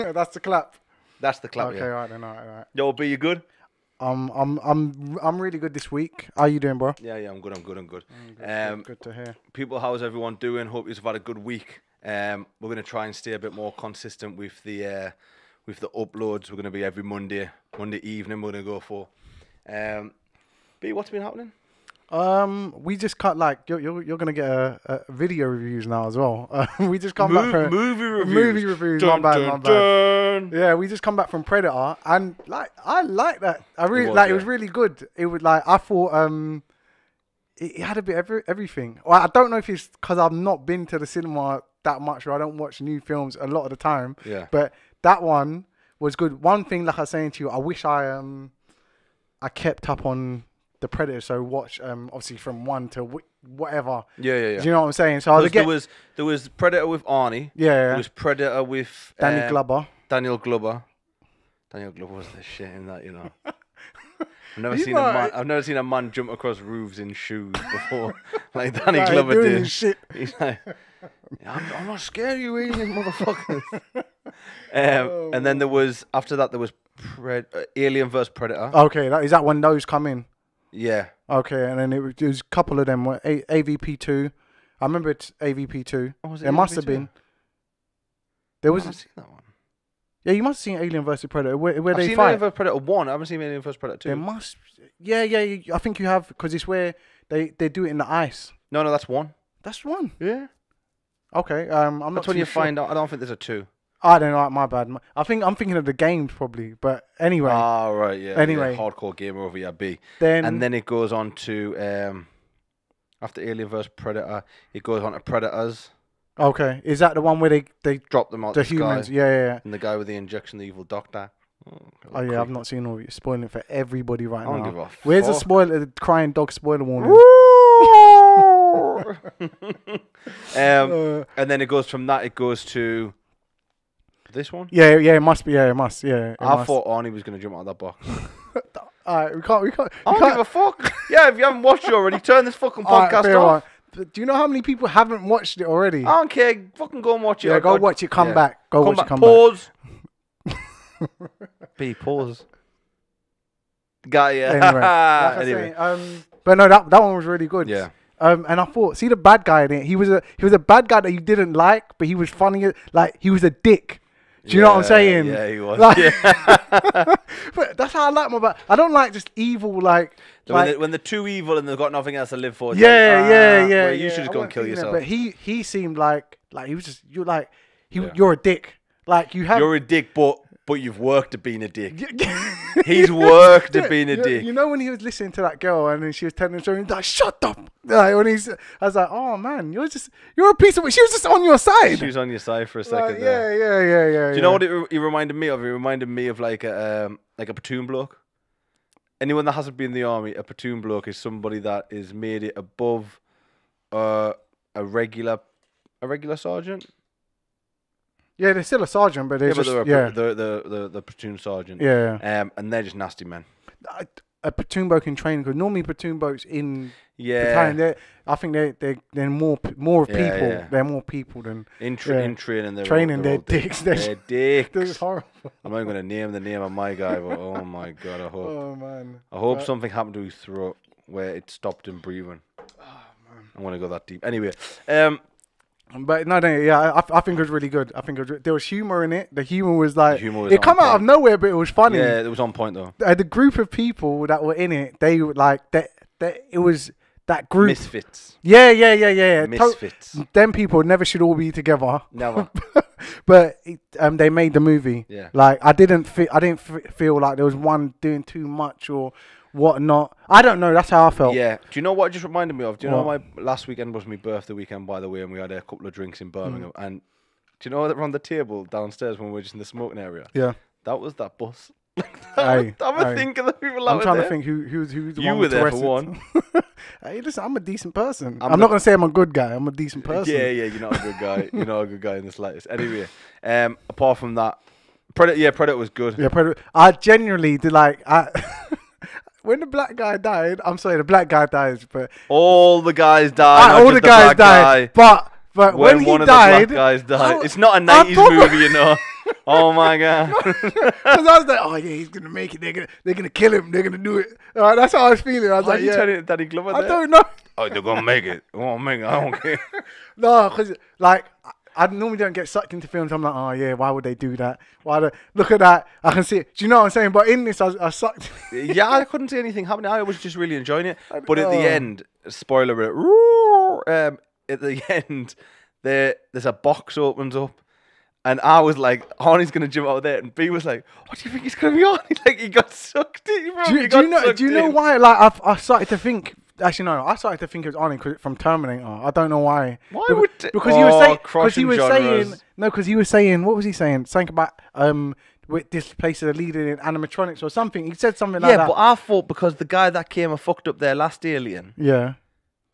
That's the clap. That's the clap. Okay, Yeah. all right then. All right. Yo, B, you good? I'm really good this week. How you doing, bro? Yeah, I'm good. Good to hear. People, how's everyone doing? Hope you've had a good week. We're gonna try and stay a bit more consistent with the uploads. We're gonna be every Monday evening. We're gonna go for. B, what's been happening? We just cut like you're gonna get a video reviews now as well. We just come back from movie reviews. Movie reviews. Dun, my dun, bad. dun. Yeah, we just come back from Predator, and like I like that. I really It It was really good. It was like I thought it had a bit of everything. Well, I don't know if it's because I've not been to the cinema that much, or I don't watch new films a lot of the time. Yeah. But that one was good. One thing, like I was saying to you, I wish I kept up on the Predator, so watch obviously from 1 to whatever. Yeah. Do you know what I'm saying? So there was Predator with Arnie. Yeah. There was Predator with Danny Glover. Daniel Glover. Daniel Glover was the shit in that, you know. I've never seen a man jump across roofs in shoes before, like Danny Glover did. Shit. He's like, I'm not scared of you, alien motherfuckers. And then after that there was Alien vs Predator. Okay, is that when those come in? Yeah. Okay, and then it was a couple of them. AVP2. I remember it's AVP2. Oh, was it must have been. There was. I haven't seen that one. Yeah, you must have seen Alien vs Predator. Where I've they seen fight. Alien vs Predator 1. I haven't seen Alien vs Predator 2. There must. Yeah. I think you have, because it's where they do it in the ice. No, that's 1. That's 1. Yeah. Okay. I'm not. That's when too you sure. find out. I don't think there's a 2. I don't know. My bad. I'm thinking of the games probably, but anyway. Oh, right, yeah. Anyway. Yeah, hardcore gamer over here, B. Then it goes on to after Alien vs Predator, it goes on to Predators. Okay, is that the one where they Drop them out the the humans? sky. Yeah. And the guy with the injection, the evil doctor. Oh yeah, I've not seen all of you. Spoiling it for everybody right I don't now. give a Where's the fuck. spoiler? The crying dog spoiler warning. And then it goes from that. It goes to this one. Yeah, it must be. Yeah, it must. Yeah, I thought Arnie was going to jump out of that box. Alright, we can't. I don't give a fuck. Yeah, if you haven't watched it already, turn this fucking podcast fair off. one. Do you know how many people haven't watched it already? I don't care. Fucking go and watch it. Yeah, go watch it. Come back. Come back. Pause. B, pause. Got ya. Anyway, like I say, but no, that one was really good. Yeah. And I thought, see the bad guy in it. He was a bad guy that you didn't like, but he was funny. Like he was a dick. Do you know what I'm saying? Yeah, he was. Like, but that's how I like my bad. I don't like just evil like. When they're too evil and they've got nothing else to live for. Yeah. Well, you should just go and kill yourself. But he seemed like he was just you're a dick. Like you're a dick, but you've worked at being a dick. He's worked at being a dick. You know when he was listening to that girl and then she was telling him something, like, shut up. Like, I was like, oh man, you're a piece of. She was just on your side. She was on your side for a second. Like, there. Yeah. Do you know what it reminded me of? It reminded me of like a platoon bloke. Anyone that hasn't been in the army, a platoon bloke is somebody that is made it above a regular sergeant. Yeah, they're still a sergeant, but they're the platoon sergeant. Yeah. And they're just nasty men. A platoon bloke in training, because normally platoon blokes in battalion, I think they're more of people. Yeah. They're more people than in training. They're dicks. They're dicks. That's horrible. I'm not going to name the name of my guy, but oh my god, I hope. Oh man. I hope something happened to his throat where it stopped him breathing. Oh man. I want to go that deep. Anyway, but no, yeah, I think it was really good. I think there was humor in it. The humor was like it come out of nowhere, but it was funny. Yeah, it was on point though. The group of people that were in it, they were like that. It was that group. Misfits. Yeah. Misfits. Them people never should all be together. Never. But they made the movie. Yeah. Like I didn't feel like there was one doing too much or whatnot. I don't know. That's how I felt. Yeah. Do you know what it just reminded me of? Do you know my last weekend was my birthday weekend, by the way, and we had a couple of drinks in Birmingham. And do you know that we're on the table downstairs when we were just in the smoking area? Yeah. That was that bus. Hey, I'm a think of the people that I'm were trying there. to think who's the you one were there arrested. for one. Hey, listen, I'm a decent person. I'm not going to say I'm a good guy. I'm a decent person. Yeah, you're not a good guy. You're not a good guy in the slightest. Anyway, apart from that, Predator was good. Yeah, Predator. I genuinely did when the black guy died, I'm sorry, the black guy dies, but all the guys died. all the guys died. But when he one died, of the black guys died. It's not a 90s movie, you know. Oh my god. Because I was like, oh yeah, he's gonna make it. They're gonna kill him. They're gonna do it. That's how I was feeling. I was Why like, are you yeah. turning to Danny Glover I there? don't know. Oh, they're gonna make it. They won't make it. I don't care. No, because like I normally don't get sucked into films. I'm like, oh yeah, why would they do that? Look at that. I can see it. Do you know what I'm saying? But in this, I sucked. Yeah, I couldn't see anything happening. I was just really enjoying it. But at the Oh. end, spoiler alert, at the end, there's a box opens up. And I was like, Arnie's going to jump out there. And B was like, what do you think he's going to be on? Like, he got sucked in. Bro. Do you know why? Like, I started to think. Actually, no. I started to think it was Arnie from Terminator. I don't know why. Why would? Because he was saying. Because he was genres. saying. No, because he was saying. What was he saying? Something about with this place is a leader in animatronics or something. He said something like that. Yeah, but I thought because the guy that came and fucked up their last alien. Yeah.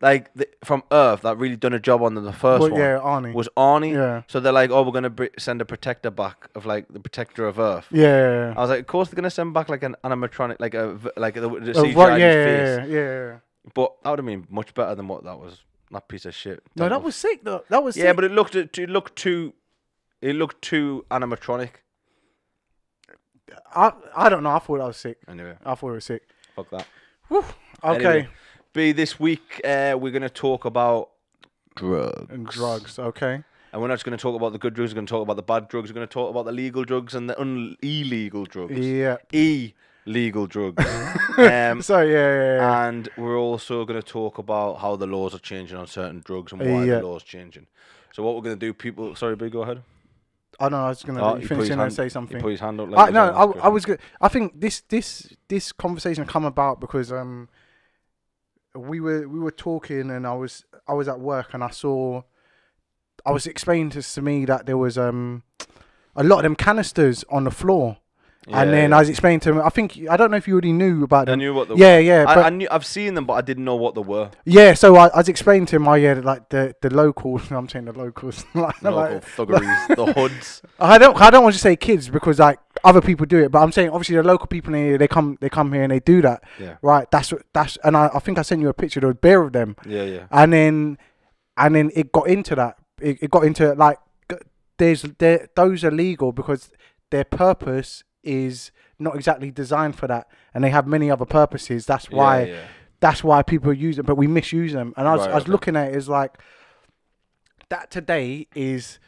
Like from Earth, that really done a job on the first one. Yeah, Arnie. Was Arnie. Yeah. So they're like, oh, we're gonna send a protector back of like the protector of Earth. Yeah. I was like, of course they're gonna send back like an animatronic, like the CGI Right, face. yeah. But that would have been much better than what that was. That piece of shit. No, that was sick though. That was sick. Yeah, but it looked too animatronic. I don't know. I thought that was sick. Anyway, I thought it was sick. fuck that. Whew. Okay. Anyway, B, this week we're gonna talk about drugs. And drugs. Okay. And we're not just going to talk about the good drugs, we're going to talk about the bad drugs, we're going to talk about the legal drugs and the illegal drugs. Yeah. Illegal drugs. So, yeah. And we're also going to talk about how the laws are changing on certain drugs and why the laws changing. So what we're going to do, people... Sorry, B, go ahead. I know, I was going to finish and say something. He put his hand up. Like I was good. I think this conversation come about because we were talking and I was at work and I was explaining to me that there was a lot of them canisters on the floor. Yeah, and then I was explaining to him. I don't know if you already knew about them. I knew what they were. Yeah. I knew. I've seen them, but I didn't know what they were. Yeah, so I was explaining to him. Like the locals. I'm saying the locals. Like, the local thuggeries, the hoods. I don't want to say kids because like other people do it, but I'm saying obviously the local people in here. They come here and they do that. Yeah. Right. That's. And I think I sent you a picture. There was bare of them. Yeah. And then it got into that. It got into like those are legal because their purpose is not exactly designed for that, and they have many other purposes. That's why people use them, but we misuse them. And I was looking at it as like that today is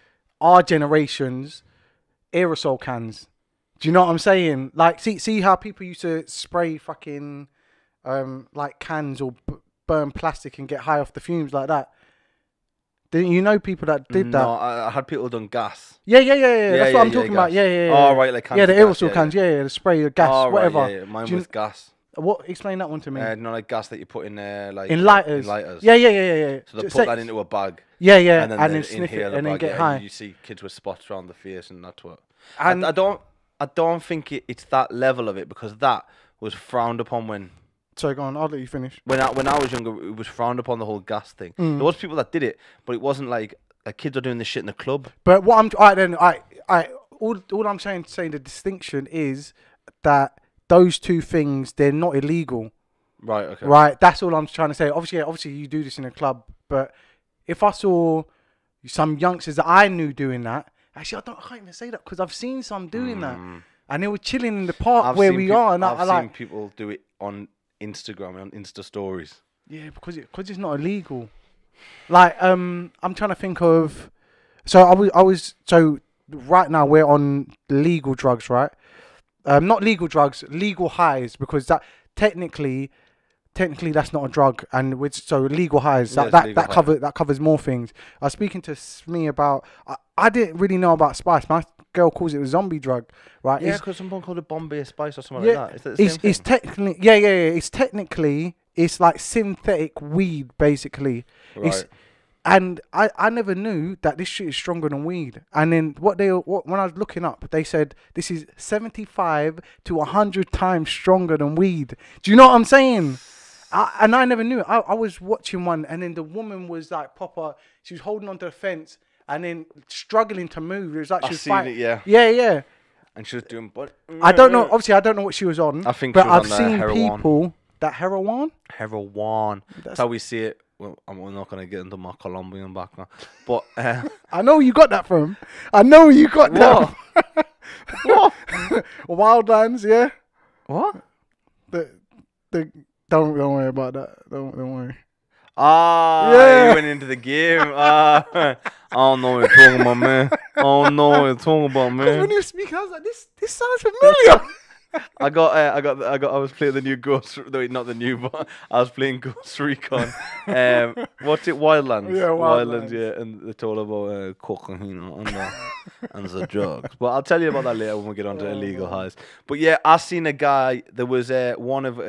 our generation's aerosol cans. Do you know what I'm saying? Like, see how people used to spray fucking like cans or burn plastic and get high off the fumes like that. Didn't you know people that did that? No, I had people done gas. Yeah. That's what I'm talking about. Yeah. Oh, right, like cans. Yeah, the aerosol cans. Yeah, the spray, the gas, whatever. Right, yeah. Mine was gas. What? Explain that one to me. No, like gas that you put in like in lighters. Yeah. So they put that into a bag. Yeah. And then sniff it and then get high. You see kids with spots around the face, and that's what. And I don't think it's that level of it because that was frowned upon when. Sorry, go on. I'll let you finish. When I was younger, it was frowned upon the whole gas thing. There was people that did it, but it wasn't like kids are doing this shit in the club. But what all I'm saying the distinction is that those two things, they're not illegal. Right. Okay. Right. That's all I'm trying to say. Obviously, you do this in a club, but if I saw some youngsters that I knew doing that, actually, I can't even say that because I've seen some doing that, and they were chilling in the park where we are, and I've seen people do it on Instagram, on Insta stories. Yeah, because it's not illegal. Like, I'm trying to think of. So I was right now we're on legal drugs, right? Not legal drugs, legal highs, because that technically that's not a drug, and legal highs that covers more things. I was speaking to SME about. I didn't really know about spice. My girl calls it a zombie drug, right? Yeah, because someone called it Bombay Spice or something like that. Is that the same thing? It's technically It's technically like synthetic weed, basically. Right. And I never knew that this shit is stronger than weed. And then when I was looking up, they said this is 75 to 100 times stronger than weed. Do you know what I'm saying? And I never knew. I was watching one, and then the woman was like proper. She was holding onto the fence and then struggling to move. It was like she was fighting. Yeah. And she was doing. But I don't know. Obviously, I don't know what she was on. I think, but she was I've on seen heroin. People that heroin. That's how we see it. Well, I'm not going to get into my Colombian background, but I know where you got that from. What? Wildlands, yeah. What? The don't worry about that. Don't worry. Ah, Yeah. you went into the game. I don't know what you're talking about, man. I don't know what you're talking about, Because man. when you were speaking, I was like, this sounds familiar. I was playing the new Ghost. Wait, not the new, but I was playing Ghost Recon. What's it? Wildlands. Yeah, Wildlands. Yeah, and it's all about cocaine and the drugs. But I'll tell you about that later when we get on to illegal highs. But yeah, I seen a guy. There was a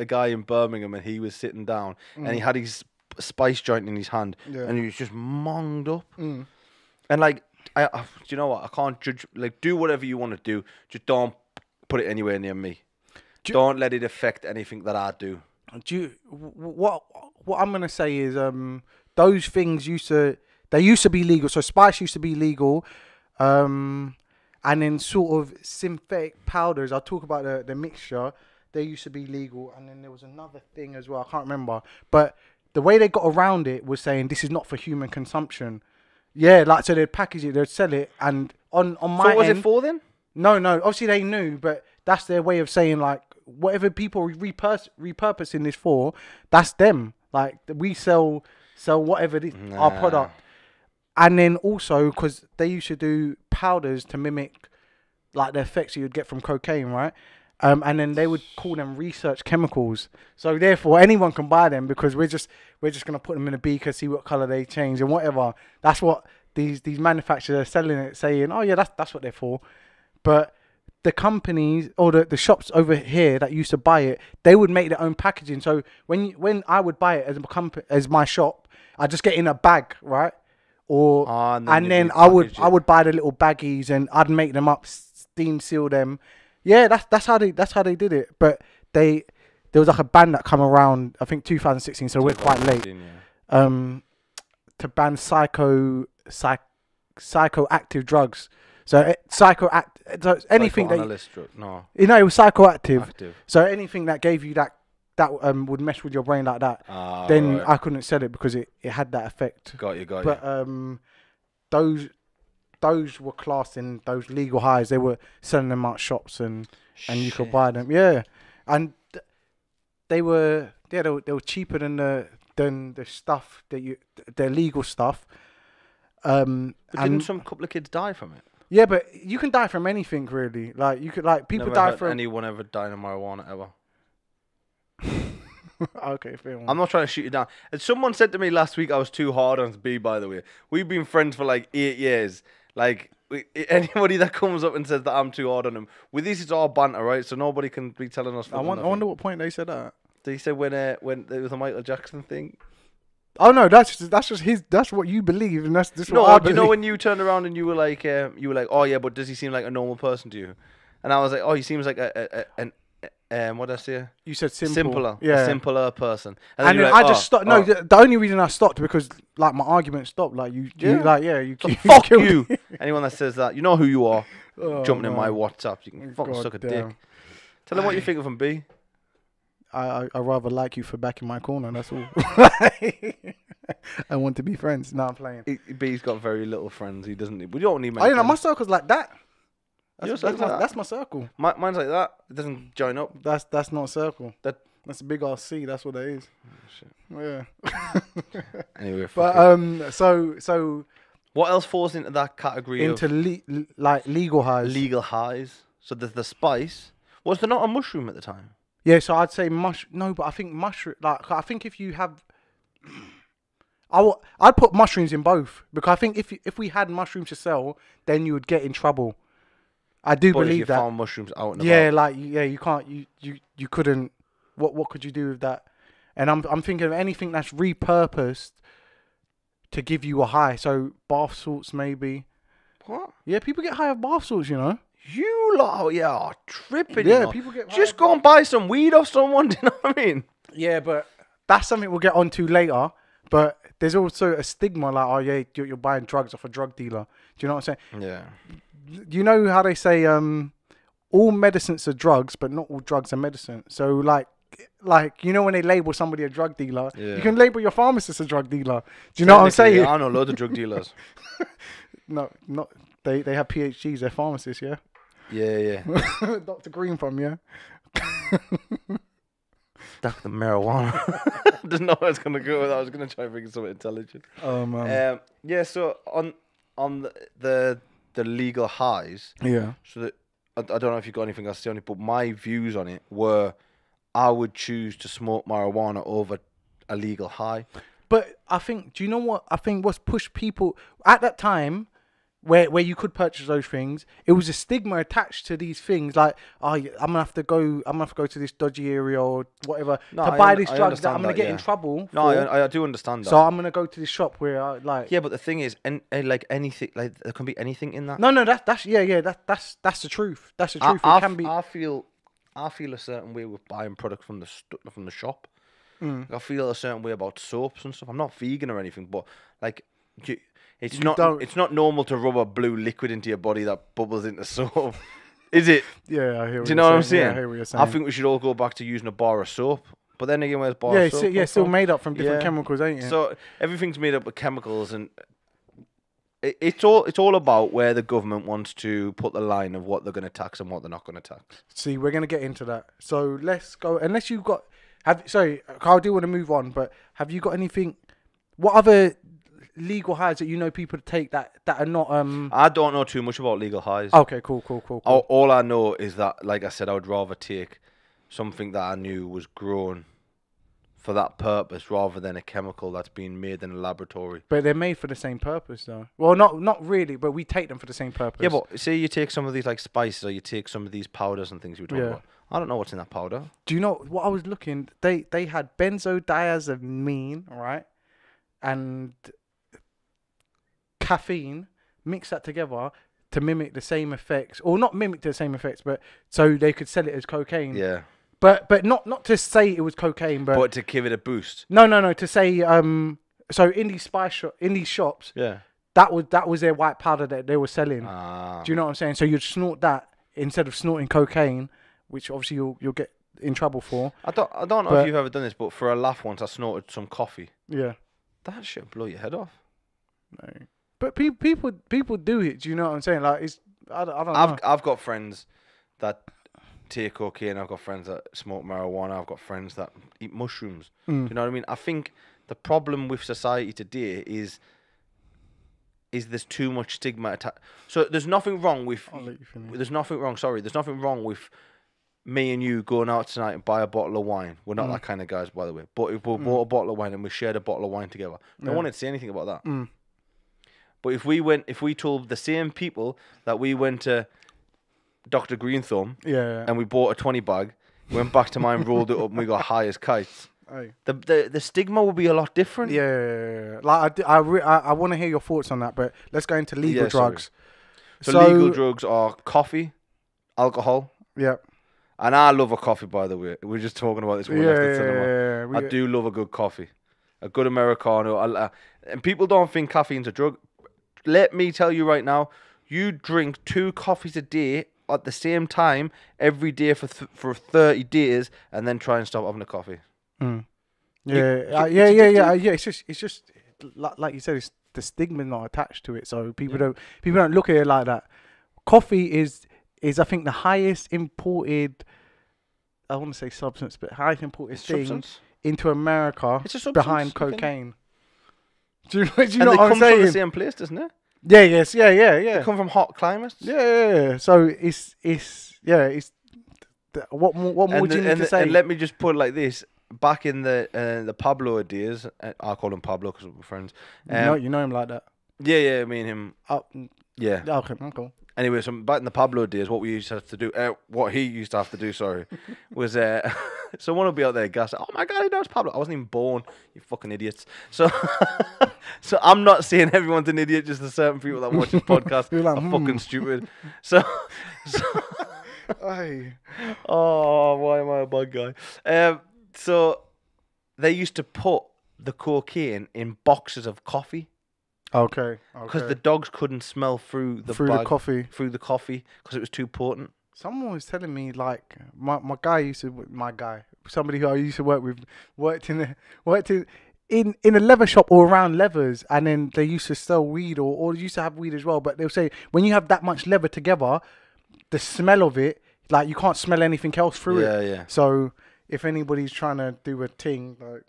guy in Birmingham, and he was sitting down, and he had his spice joint in his hand, and he was just monged up. And like, do you know what? I can't judge. Like, do whatever you want to do. Just don't put it anywhere near me. Don't let it affect anything that I do. What I'm gonna say is those things used to be legal. So spice used to be legal, and then sort of synthetic powders. I'll talk about the mixture. They used to be legal, and then there was another thing as well. I can't remember, but the way they got around it was saying this is not for human consumption. Yeah, like so they'd package it, they'd sell it, and on my So what was it for then? No, obviously they knew, but that's their way of saying like whatever people repurposing this for, that's them. Like we sell whatever our product, and then also because they used to do powders to mimic like the effects you'd get from cocaine, right? And then they would call them research chemicals. So therefore, anyone can buy them because we're just gonna put them in a beaker, see what color they change and whatever. That's what these manufacturers are selling it, saying, oh yeah, that's what they're for. But the companies or the shops over here that used to buy it, they would make their own packaging. So when I would buy it as my shop, I just get in a bag, right? Or and then I would buy the little baggies and I'd make them up, steam seal them. Yeah, that's how they did it. But there was like a ban that come around, I think 2016, so we're quite late. To ban psychoactive drugs. So so anything that it was psychoactive. So anything that gave you that would mess with your brain like that, then I couldn't sell it because it had that effect. Got you. But those were classed in those legal highs. They were selling them out shops and you could buy them. Yeah, and they were cheaper than the stuff the legal stuff. But didn't some couple of kids die from it? Yeah, but you can die from anything really. Like you could people die from anyone ever died of marijuana ever. Okay, fair enough. I'm not trying to shoot you down. And someone said to me last week I was too hard on B, by the way. We've been friends for like 8 years. Like, anybody that comes up and says that I'm too hard on them, with this it's all banter, right? So nobody can be telling us. I wonder what point they said that. They said when there was a Michael Jackson thing. Oh no, that's just his. That's what you believe, and that's what I believe. You know when you turned around and you were like, oh yeah, but does he seem like a normal person to you? And I was like, oh, he seems like an what did I say? You said simpler, yeah, a simpler person. And then I just stopped. No, the only reason I stopped because like my argument stopped. Like you fuck you. Anyone that says that, you know who you are. Jumping in my WhatsApp, you can fucking suck a dick. Tell them what you think of him, B. I rather like you for back in my corner. That's all. I want to be friends. No, I'm playing. B's got very little friends. He doesn't. We don't need. I know my circle's like that. That's my circle. Mine's like that. It doesn't join up. That's not a circle. That's a big ass C. That's what it is. Oh, shit. Yeah. Anyway, but so what else falls into that category? Into like legal highs. Legal highs. So there's the spice. Was there not a mushroom at the time? Yeah, so I'd say no, but I think mushroom. Like I think if you have, I'd put mushrooms in both because I think if we had mushrooms to sell, then you would get in trouble. I do believe if you that. found mushrooms out and about. You can't. You couldn't. What could you do with that? And I'm thinking of anything that's repurposed to give you a high. So bath salts maybe. What? Yeah, people get high of bath salts. You know. You lot, are tripping. Yeah, you know? people get just go and buy some weed off someone. Do you know what I mean? Yeah, but that's something we'll get onto later. But there's also a stigma like, oh yeah, you're buying drugs off a drug dealer. Do you know what I'm saying? Yeah. You know how they say all medicines are drugs, but not all drugs are medicine. So like you know when they label somebody a drug dealer, you can label your pharmacist a drug dealer. Do you know what I'm saying? I know loads of drug dealers. No, not they have PhDs. They're pharmacists. Yeah. Yeah. Dr. Green from you. Dr. Marijuana. I didn't know where I was going to go with that. I was going to try and think of something intelligent. Oh man. Yeah, so on the legal highs, Yeah. so that I don't know if you got anything else to say on it, but my views on it were I would choose to smoke marijuana over a legal high. But I think, do you know what? I think what's pushed people at that time, where you could purchase those things, it was a stigma attached to these things. Like, oh, I'm gonna have to go to this dodgy area or whatever to buy this drug that I'm gonna get in trouble. No, I do understand that. So I'm gonna go to this shop where I like. Yeah, but the thing is, and like anything, like there can be anything in that. No, that's that's the truth. That's the truth. It can be. I feel a certain way with buying products from the shop. Like, I feel a certain way about soaps and stuff. I'm not vegan or anything, but like, it's not normal to rub a blue liquid into your body that bubbles into soap, is it? Yeah, I hear. Do you know what I'm saying? Yeah, I hear what you're saying. I think we should all go back to using a bar of soap. But then again, where's bar of soap? Yeah, still made up from different chemicals, ain't it? So everything's made up of chemicals, and it's all about where the government wants to put the line of what they're going to tax and what they're not going to tax. See, we're going to get into that. So let's go. Unless you've got, sorry, I do want to move on, but have you got anything? What other legal highs that you know people take that are not? I don't know too much about legal highs. Okay, cool. All I know is that, like I said, I would rather take something that I knew was grown for that purpose rather than a chemical that's being made in a laboratory. But they're made for the same purpose, though. Well, not really, but we take them for the same purpose. Yeah, but say you take some of these like spices, or you take some of these powders and things you were talking about. I don't know what's in that powder. Do you know what I was looking? They had benzodiazepine, right, and caffeine. Mix that together to mimic the same effects, or not mimic the same effects, but so they could sell it as cocaine. Yeah. But not to say it was cocaine, but to give it a boost. No. To say so in these shops, yeah, that was their white powder that they were selling. Ah. Do you know what I'm saying? So you'd snort that instead of snorting cocaine, which obviously you'll get in trouble for. I don't know if you've ever done this, but for a laugh once I snorted some coffee. Yeah. That shit blow your head off. No. But people do it. Do you know what I'm saying? Like I don't know. I've got friends that take cocaine. I've got friends that smoke marijuana. I've got friends that eat mushrooms. Do you know what I mean? I think the problem with society today is there's too much stigma attached. So there's nothing wrong with. There's nothing wrong. Sorry, there's nothing wrong with me and you going out tonight and buy a bottle of wine. We're not that kind of guys, by the way. But if we bought a bottle of wine and we shared a bottle of wine together, no one would say anything about that. But if we told the same people that we went to Dr. Green Thumb and we bought a 20 bag, went back to mine, rolled it up, and we got high as kites, the stigma would be a lot different. Yeah. Like I want to hear your thoughts on that, but let's go into legal drugs. So legal drugs are coffee, alcohol. Yeah. And I love a coffee, by the way. We were just talking about this when we left the cinema. I do love a good coffee. A good Americano. And people don't think caffeine's a drug. Let me tell you right now, you drink 2 coffees a day at the same time every day for 30 days and then try and stop having a coffee. Yeah. It's just like you said, it's the stigma not attached to it, so people don't look at it like that. Coffee is I think the highest imported, I want to say substance, but highest imported thing into America behind cocaine. Do you know what I'm saying? And it comes from the same place, doesn't it? Yeah. They come from hot climates. Yeah. So it's what more do you need to say? And let me just put it like this: back in the Pablo days, I call him Pablo because we're friends. You know him like that. Yeah. Me and him. Yeah. Okay. Cool. Anyway, so back in the Pablo days, what he used to have to do, was someone would be out there gassing, oh my God, he knows Pablo. I wasn't even born, you fucking idiots. So I'm not saying everyone's an idiot, just the certain people that watch this podcast are fucking stupid. So oh, why am I a bad guy? So they used to put the cocaine in boxes of coffee. Okay. Because the dogs couldn't smell through the coffee because it was too potent. Someone was telling me, like, somebody who I used to work with worked in a leather shop or around leathers, and then they used to sell weed or used to have weed as well. But they'll say when you have that much leather together, the smell of it, like you can't smell anything else through it. Yeah. So if anybody's trying to do a thing, like,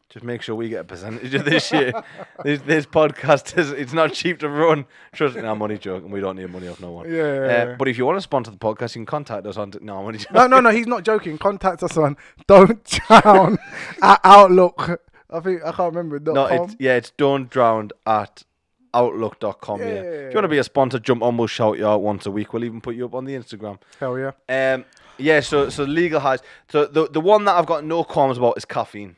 just make sure we get a percentage of this shit. This podcast it's not cheap to run. Trust me, I'm only joking. We don't need money off no one. Yeah. But if you want to sponsor the podcast, you can contact us on. No, I'm only joking. No, he's not joking. Contact us on Don't Drown at Outlook. I can't remember. It's don't drown at outlook.com. Yeah. If you want to be a sponsor, jump on. We'll shout you out once a week. We'll even put you up on the Instagram. Hell yeah. So legal highs. So the one that I've got no qualms about is caffeine.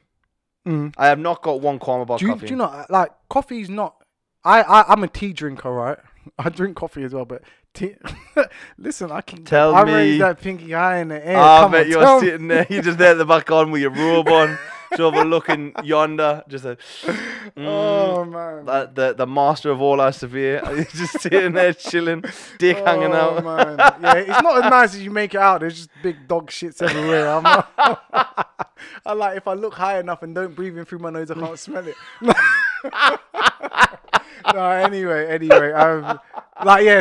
I have not got one qualm about coffee. Do you know, like, coffee's not... I'm a tea drinker, right? I drink coffee as well, but tea... Listen, I can... I raise that pinky high in the air. I bet you're sitting there. You're just there at the back on with your robe on, just overlooking yonder. Just a... oh, man. The master of all our severe. He's just sitting there chilling, dick hanging out. Oh, man. Yeah, it's not as nice as you make it out. There's just big dog shits everywhere. I'm not... I like, if I look high enough and don't breathe in through my nose, I can't smell it. No, anyway.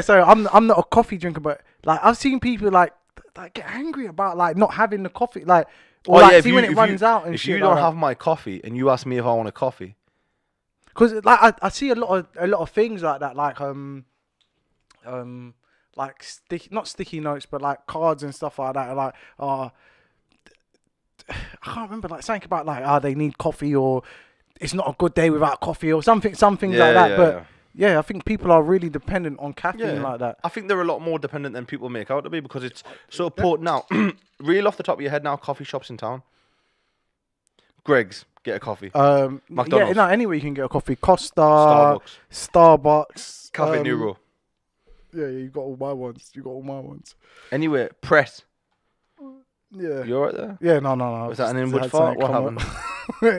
So I'm not a coffee drinker, but like I've seen people like get angry about like not having the coffee, like, or when it runs out and shit. If you don't have my coffee and you ask me if I want a coffee, because like I see a lot of things like that, like not sticky notes, but like cards and stuff like that, like I can't remember, like something about like they need coffee, or it's not a good day without coffee, or something like that. But I think people are really dependent on caffeine like that. I think they're a lot more dependent than people make out to be, because it's so important now. Reel off the top of your head now, coffee shops in town. Greg's, get a coffee. McDonald's. Anywhere you can get a coffee. Costa, Starbucks, Cafe Nero. Yeah, you got all my ones. Anyway, Press. Yeah. You alright there? Yeah, no. Was that an inward fart? What happened?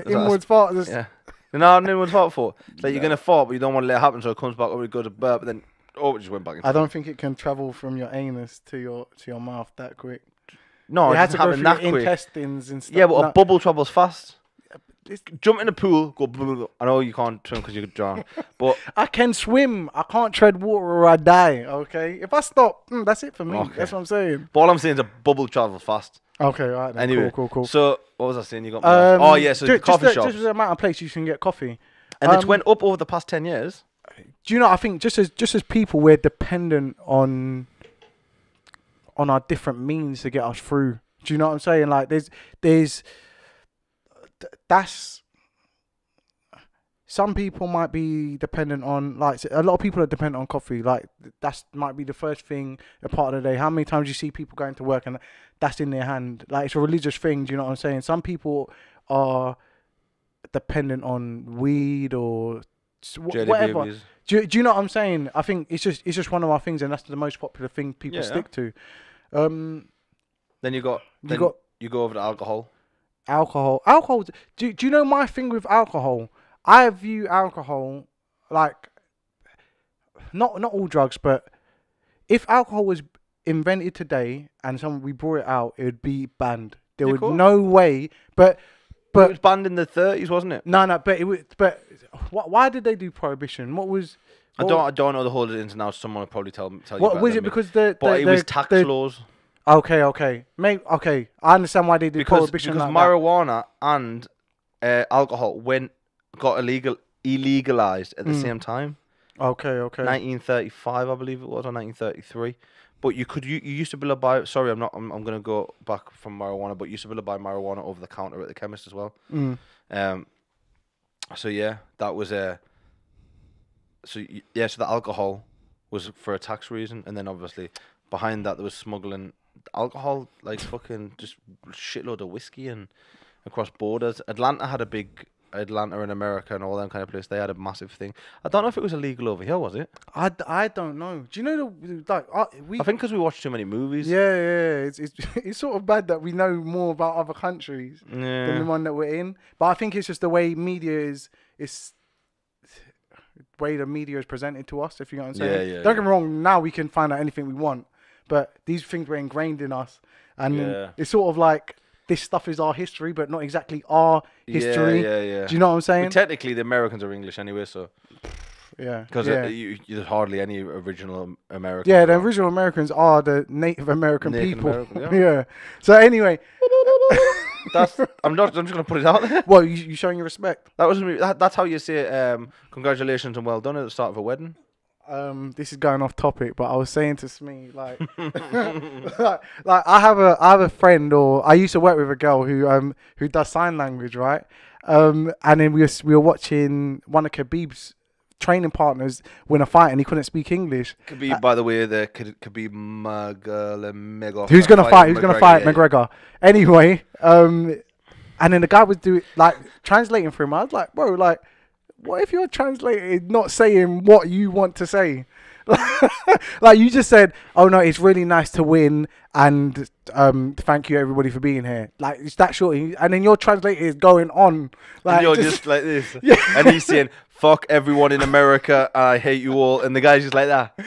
Inward fart? Yeah. No, an inward fart for. It's like you're going to fart, but you don't want to let it happen, so it comes back over, you go to burp, but then, it just went back. I don't think it can travel from your anus to your mouth that quick. No, it has to go through your quick. intestines and stuff. Yeah, but a bubble travels fast. Jump in the pool, go blah, blah, blah. I know you can't swim because you could drown, but I can swim. I can't tread water or I die, okay? If I stop, that's it for me. Okay. That's what I'm saying. But all I'm saying is a bubble travels fast. Okay, all right. Then. Anyway, cool. So, what was I saying? You got me so the coffee shops. Just the amount of places you can get coffee. And it's went up over the past 10 years. Do you know, I think just as people, we're dependent on our different means to get us through. Do you know what I'm saying? Like, that's... Some people might be dependent on, like, a lot of people are dependent on coffee. Like, that's might be the first thing, a part of the day. How many times you see people going to work and that's in their hand? Like, it's a religious thing, do you know what I'm saying? Some people are dependent on weed or whatever. Do you know what I'm saying? I think it's just one of our things, and that's the most popular thing people stick to. Then you go over to alcohol. Alcohol. Do you know my thing with alcohol? I view alcohol like not all drugs, but if alcohol was invented today and we brought it out, it would be banned. There would no way. But it was banned in the 30s, wasn't it? No, but it was. But why did they do prohibition? I don't know the whole ins and outs. Someone will probably tell you. What was it? Because it was tax laws. Okay. I understand why they did prohibition. Because marijuana and alcohol got illegalized at the same time. Okay. 1935, I believe it was, or 1933. But you used to be able to buy. Sorry, I'm going to go back from marijuana, but you used to be able to buy marijuana over the counter at the chemist as well. So yeah, that was So the alcohol was for a tax reason, and then obviously behind that there was smuggling alcohol, like fucking just shitload of whiskey and across borders. Atlanta in America and all them kind of places, they had a massive thing. I don't know if it was illegal over here, was it? I don't know. Do you know I think because we watched too many movies. Yeah. It's sort of bad that we know more about other countries than the one that we're in. But I think it's just the way media is the way the media is presented to us, if you know what I'm saying. Yeah. Don't get me wrong, now we can find out anything we want. But these things were ingrained in us. And it's sort of like, this stuff is our history, but not exactly our history. Yeah. Do you know what I'm saying? But technically, the Americans are English anyway, so... Yeah. Because Yeah. there's hardly any original Americans. Yeah, the around. original Americans are the Native American Native people. American, yeah. Yeah. So anyway, I'm just gonna put it out there. well, you showing your respect. That was that's how you say congratulations and well done at the start of a wedding. This is going off topic, but I was saying to Smee, like, like I have a friend, or I used to work with a girl who does sign language, right? And then we were watching one of Khabib's training partners win a fight, and he couldn't speak English. Khabib, by the way, Khabib Magomedov. Who's gonna fight? Who's gonna fight yeah. McGregor? Anyway, and then the guy was doing like translating for him. I was like, bro, like, what if you're translating not saying what you want to say? Like you just said, oh no, it's really nice to win, and thank you everybody for being here. Like it's that short, and then your translator is going on. Like And you're just like this, Yeah. and he's saying, "Fuck everyone in America, I hate you all," and the guy's just like that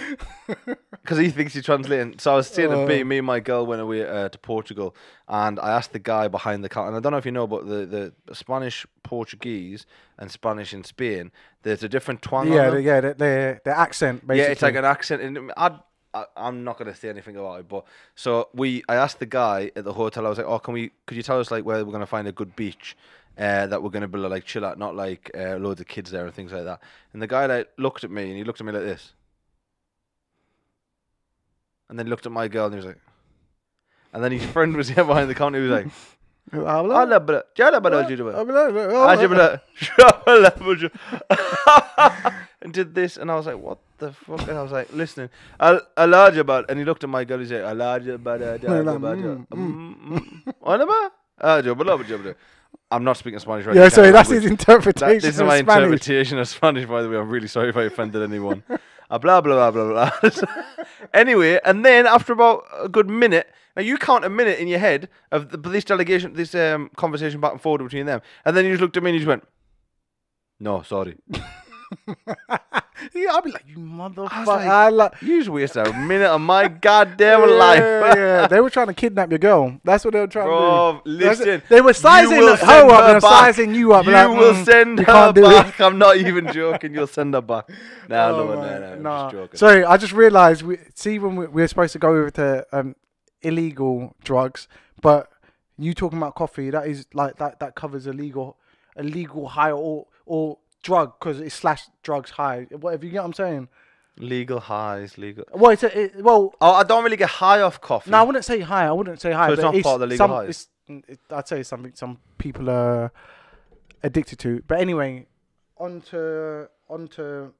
because he thinks he's translating. So I was saying to me and my girl went away to Portugal, and I asked the guy behind the counter, and I don't know if you know, but the Spanish, Portuguese, and Spanish in Spain, there's a different twang. yeah, on them. their accent basically. Yeah, it's like an accent, and I'm not gonna say anything about it. But so I asked the guy at the hotel. I was like, "Oh, could you tell us like where we're gonna find a good beach that we're gonna be like chill at, not like loads of kids there and things like that." And the guy like looked at me, and he looked at me like this, and then looked at my girl, and he was like, and then his friend was here behind the counter. He was like. And did this, and I was like, "What the fuck?" And I was like, "Listening, Alajabad," and he looked at my girl. He said, "Alajabad." I'm not speaking Spanish right now. Yeah, sorry, that's his interpretation. This is of my Spanish. interpretation of Spanish, by the way. I'm really sorry if I offended anyone. Blah, blah, blah, blah, blah. Anyway, and then after about a good minute, now you count a minute in your head of this delegation, this conversation back and forward between them, and then you just looked at me and you just went, "No, sorry." Yeah, I'll be like, you motherfucker. Like, you just wasted a minute of my goddamn life. Yeah, they were trying to kidnap your girl. That's what they were trying to do. Listen, they were sizing her up and sizing you up. You like, will send you her can't do back. it. I'm not even joking. You'll send her back. No, Oh, no, man, I'm just joking. Sorry, I just realised. When we were supposed to go over to illegal drugs, but you talking about coffee, that is like that covers illegal high or drug, because it's slash drugs high. Whatever, you get what I'm saying? Legal highs, legal. Well, well. Oh, I don't really get high off coffee. No, I wouldn't say high. So it's but not part of the legal highs. I'd say it's something some people are addicted to. But anyway, onto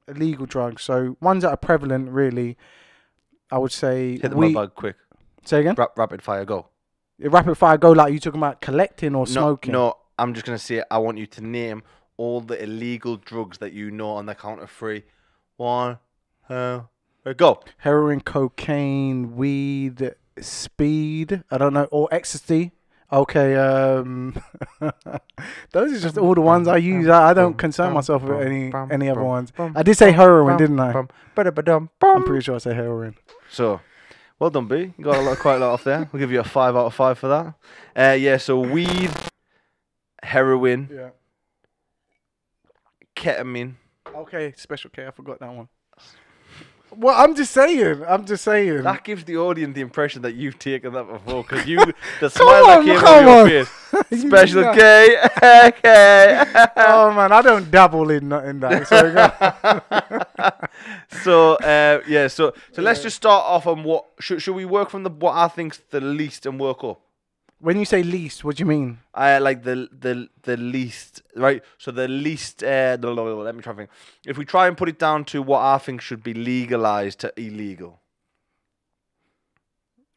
illegal drugs. So ones that are prevalent, really, I would say. Hit them up quick. Say again. Rapid fire, go. Rapid fire, go. Like you talking about collecting or smoking? No, I'm just gonna say I want you to name all the illegal drugs that you know on the count of 3. 1, 2, go. Heroin, cocaine, weed, speed. I don't know, or ecstasy. Okay, those are just all the ones I use. I don't concern myself with any other ones. I did say heroin, didn't I? I'm pretty sure I said heroin. So, well done, B. You got quite a lot off there. We'll give you a 5 out of 5 for that. Yeah, so weed, heroin, Yeah. ketamine. Okay, special K. I forgot that one. Well, I'm just saying. That gives the audience the impression that you've taken that before, because the smile that came on your face. Special K. Okay. Oh man, I don't dabble in that. So yeah, so let's just start off on what should we work from what I think's the least and work up. When you say least, what do you mean? Like the least, right? So the least. Let me try to think. If we try and put it down to what I think should be legalized to illegal,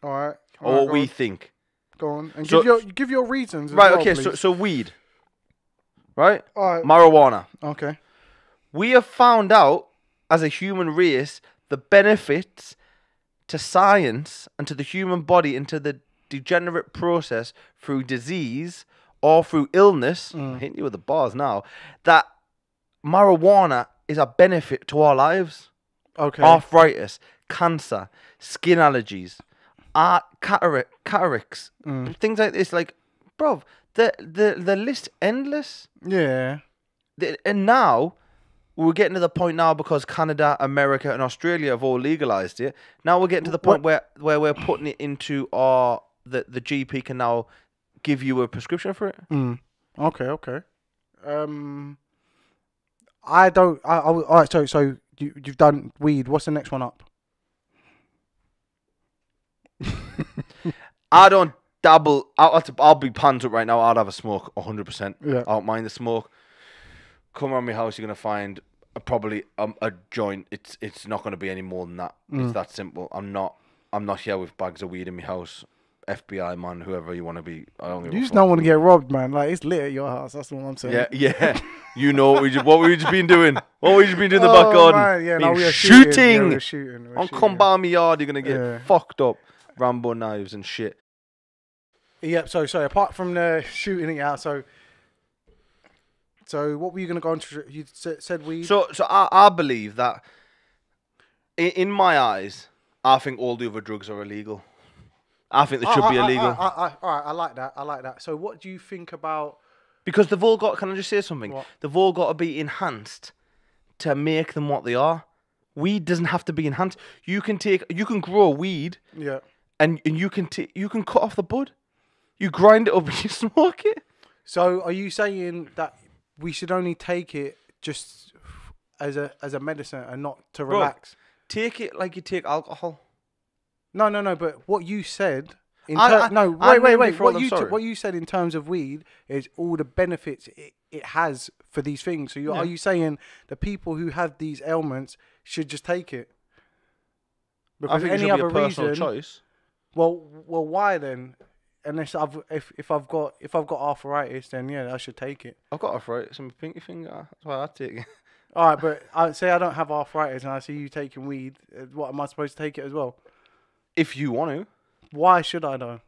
all right. Or what we think. Go on and So- give your reasons. As Right. well, Okay. please. So weed. Right. All right. Marijuana. Okay. We have found out as a human race the benefits to science and to the human body and to the degenerate process through disease or through illness. I'm hitting you with the bars now. That marijuana is a benefit to our lives. Okay. Arthritis, cancer, skin allergies, cataracts, things like this. Like, bruv, the list endless. Yeah. And now we're getting to the point now because Canada, America, and Australia have all legalized it. Now we're getting to the point where we're putting it into the GP can now give you a prescription for it. Okay. I don't. All right. So you've done weed. What's the next one up? I don't dabble. I'll be pants up right now. I'd have a smoke 100%. Yeah. I don't mind the smoke. Come around my house, you're gonna find probably a joint. It's not gonna be any more than that. It's that simple. I'm not here with bags of weed in my house. FBI man, whoever you want to be. I don't give a You just fuck. don't want to get robbed, man. Like, it's lit at your house. That's what I'm saying. Yeah. You know what we just been doing. What we just been doing in the back garden. Man. Yeah, Been we are shooting. Yeah, we're shooting. Don't come by my yard. You're gonna get fucked up. Rambo knives and shit. Yeah. So apart from the shooting it out, so what were you gonna go on to? You said weed. So I believe that in my eyes, I think all the other drugs are illegal. I think they should be illegal. All right, I like that. So what do you think about? Because they've all got, can I just say something? What? They've all got to be enhanced to make them what they are. Weed doesn't have to be enhanced. You can grow weed. Yeah. And you can cut off the bud. You grind it up and you smoke it. So are you saying that we should only take it just as a medicine and not to relax? Take it like you take alcohol. No. But what you said. Wait. What you said in terms of weed is all the benefits it has for these things. So are you saying the people who have these ailments should just take it? Because I think any other reason, choice. Well, why then? Unless if I've got arthritis, then yeah, I should take it. I've got arthritis in my pinky finger. That's why I take it. All right, but I say I don't have arthritis, and I see you taking weed. What am I supposed to take it as well? If you want to. Why should I though?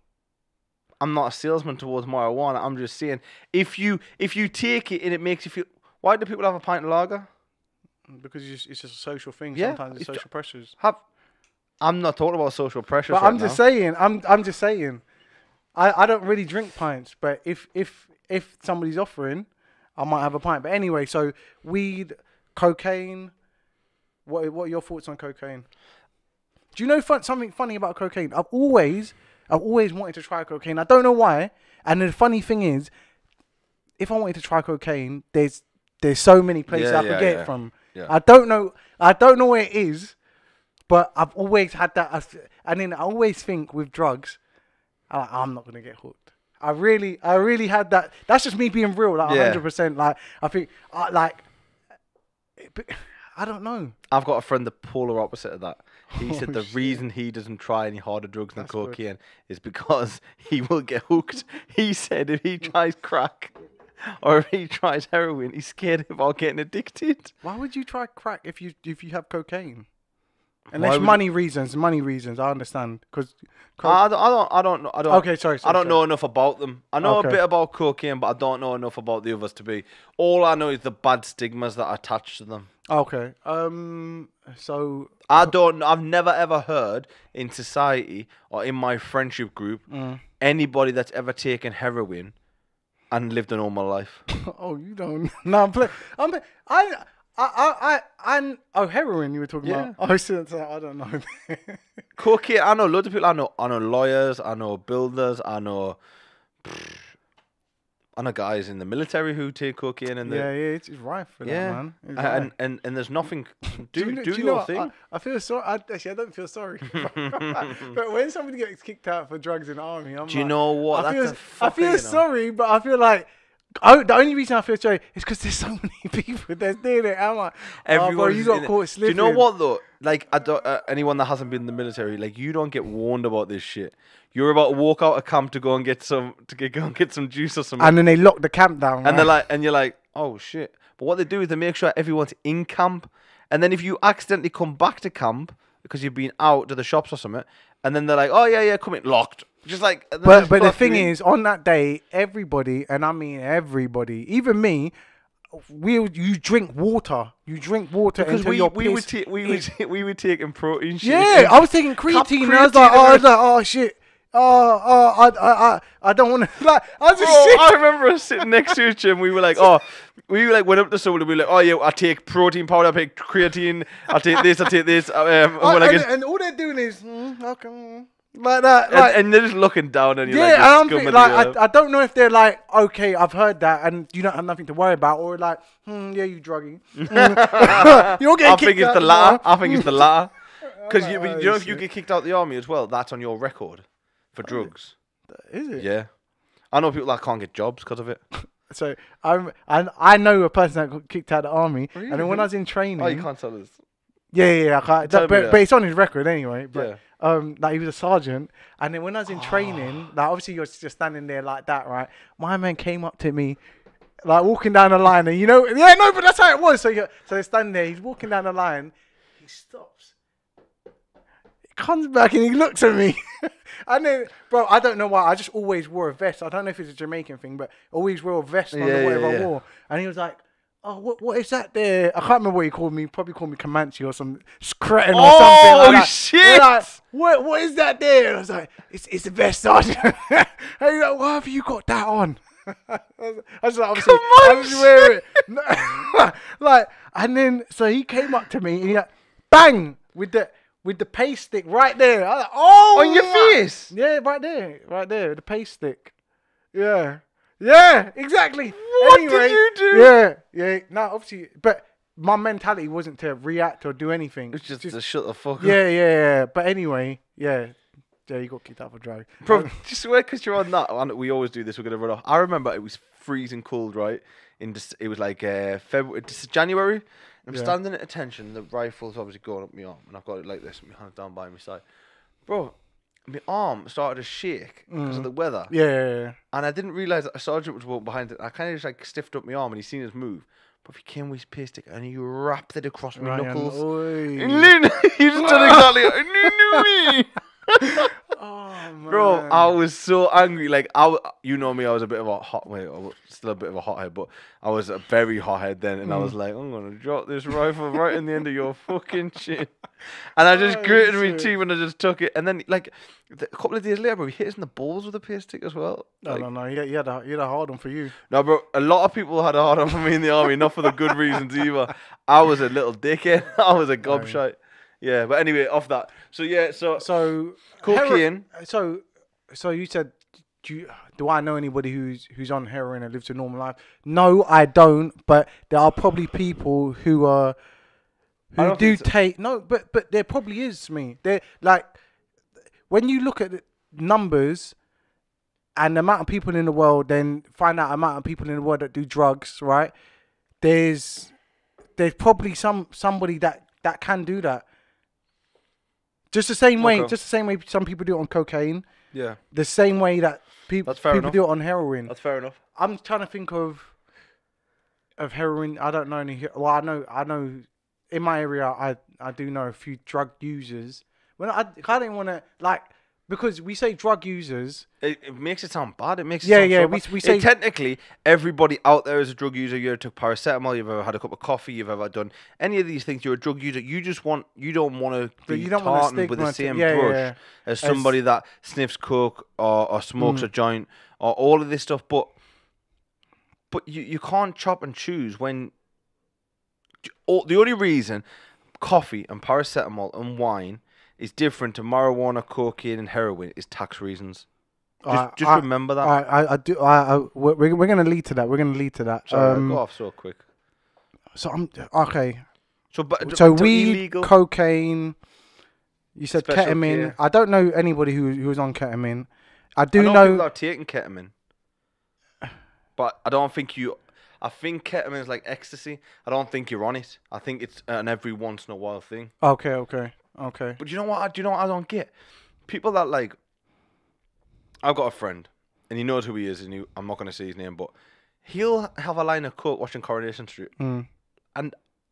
I'm not a salesman towards marijuana. I'm just saying, if you take it and it makes you feel. Why do people have a pint of lager? Because it's just a social thing. Yeah, sometimes it's social pressures. I'm not talking about social pressures. But right I'm just saying. I'm just saying. I don't really drink pints, but if somebody's offering, I might have a pint. But anyway, so weed, cocaine. What are your thoughts on cocaine? Do you know something funny about cocaine? I've always wanted to try cocaine. I don't know why. And the funny thing is, if I wanted to try cocaine, there's so many places I could get it from. Yeah. I don't know where it is, but I've always had that. And then I always think with drugs, I'm not gonna get hooked. I really had that. That's just me being real, like 100%. Like I think, I don't know. I've got a friend the polar opposite of that. He said the reason he doesn't try any harder drugs than cocaine is because he will get hooked. He said if he tries crack or if he tries heroin, he's scared about getting addicted. Why would you try crack if you have cocaine? Unless money reasons, I understand. Because I don't know. Okay, sorry. I don't know enough about them. I know a bit about cocaine, but I don't know enough about the others to be. All I know is the bad stigmas that are attached to them. Okay. So I've never ever heard in society or in my friendship group anybody that's ever taken heroin and lived a normal life. Oh, you don't. No, heroin you were talking about. I don't know. Cocaine, I know loads of people. I know lawyers, I know builders, I know guys in the military who take cocaine and it's rife for that, man. And there's nothing. Do you your know, thing. I feel sorry. Actually, I don't feel sorry. But when somebody gets kicked out for drugs in the army, do you know what? I feel sorry, but I feel like. The only reason I feel sorry is because there's so many people that's doing it. I'm like, you got caught slipping. Do you know what though? Like, I don't. Anyone that hasn't been in the military, like, you don't get warned about this shit. You're about to walk out of camp to go and get some juice or something. And then they lock the camp down. And they're like, and you're like, oh shit. But what they do is they make sure everyone's in camp. And then if you accidentally come back to camp because you've been out to the shops or something, and then they're like, oh yeah, come in, locked. Just like, but the thing is, on that day, everybody, and I mean everybody, even me, you drink water. You drink water because until you're pissed. we were taking protein shakes. Yeah, I was taking creatine. And I was like, oh shit. I don't want to like. I was Bro, just shit. I remember us sitting next to each other and we were like, went up to someone and we were like, oh yeah, I take protein powder, I take creatine, I take this. And all they're doing is okay, like that, like. And they're just looking down on you Yeah, like, and I'm scum thinking, of like, the earth. I don't know if they're like, okay, I've heard that, and you don't have nothing to worry about, or like, yeah, you druggy. You're getting I think kicked it's out the the latter. bar. I think it's the latter. Because like, you know, if you get kicked out of the army as well, that's on your record for drugs. Is it? Yeah. I know people that can't get jobs because of it. So I know a person that got kicked out of the army, Really? and then when I was in training, Oh, you can't tell us. yeah, I can't, Tell me but that. it's on his record anyway. But Yeah. like he was a sergeant, and then when I was in training, like obviously you're just standing there like that, right? My man came up to me, like walking down the line, and but that's how it was. So they're standing there, he's walking down the line, he stops, he comes back, and he looks at me, and then, bro, I don't know why, I just always wore a vest. I don't know if it's a Jamaican thing, but always wore a vest on whatever I wore, and he was like, oh, what is that there? I can't remember what he called me. Probably called me Comanche or some cretin or something like that. Shit! They're like, what is that there? And I was like, it's the best sergeant. And he's like, why have you got that on? I was like, obviously, I just wear it. Like, and then so he came up to me and he like, bang with the paste stick right there. I was like, oh, On your face? Yeah, right there, the paste stick. Yeah, exactly. What did you do? Yeah. No, obviously, but my mentality wasn't to react or do anything. It's just to shut the fuck up. Yeah. But anyway, yeah, you got kicked out for drug. Bro, just because you're on that, and we always do this, we're going to run off. I remember it was freezing cold, right? It was like February, January. I'm standing at attention, the rifle's obviously going up my arm, and I've got it like this, my hand's down by my side. Bro, my arm started to shake because of the weather. Yeah. And I didn't realise that a sergeant was walking behind it. I kind of just like stiffed up my arm and he seen us move. But he came with his paste stick and he wrapped it across my knuckles. He just done exactly me. Oh, man. Bro, I was so angry. Like, you know me, I was a bit of a still a bit of a hothead, but I was a very hothead then. And I was like, I'm going to drop this rifle right in the end of your fucking chin. And I just gritted my teeth and I just took it. And then, like, a couple of days later, bro, he hit us in the balls with a paste stick as well. No. He had a hard one for you. No, bro, a lot of people had a hard on for me in the army, not for the good reasons either. I was a little dickhead. I was a gobshite. Yeah, but anyway, off that. So yeah, so cocaine. So you said, do I know anybody who's on heroin and lives a normal life? No, I don't. But there are probably people who do take but there probably is me. They're like, when you look at the numbers and the amount of people in the world, then find out the amount of people in the world that do drugs, right? There's probably somebody that can do that. Just the same way some people do it on cocaine. Yeah. The same way that people do it on heroin. That's fair enough. I'm trying to think of heroin. I don't know any. Well, I know in my area. I do know a few drug users. When I didn't want to like, because we say drug users. It makes it sound bad. It makes it sound so bad. We say technically everybody out there is a drug user. You ever took paracetamol, you've ever had a cup of coffee, you've ever done any of these things. You're a drug user. You don't want to be tarred with the same brush as somebody that sniffs coke or smokes a joint or all of this stuff. But you can't chop and choose when. The only reason coffee and paracetamol and wine is different to marijuana, cocaine, and heroin is tax reasons. Just remember that. We're gonna lead to that. Sorry, I go off so quick. So I'm okay. So weed, illegal. cocaine. You said Special ketamine. care. I don't know anybody who's on ketamine. I know know people that are taking ketamine, but I don't think you. I think ketamine is like ecstasy. I don't think you're on it. I think it's an every once in a while thing. Okay. But you know what? Do you know what I don't get? People that like. I've got a friend, and he knows who he is, and I'm not going to say his name, but he'll have a line of coke watching Coronation Street, and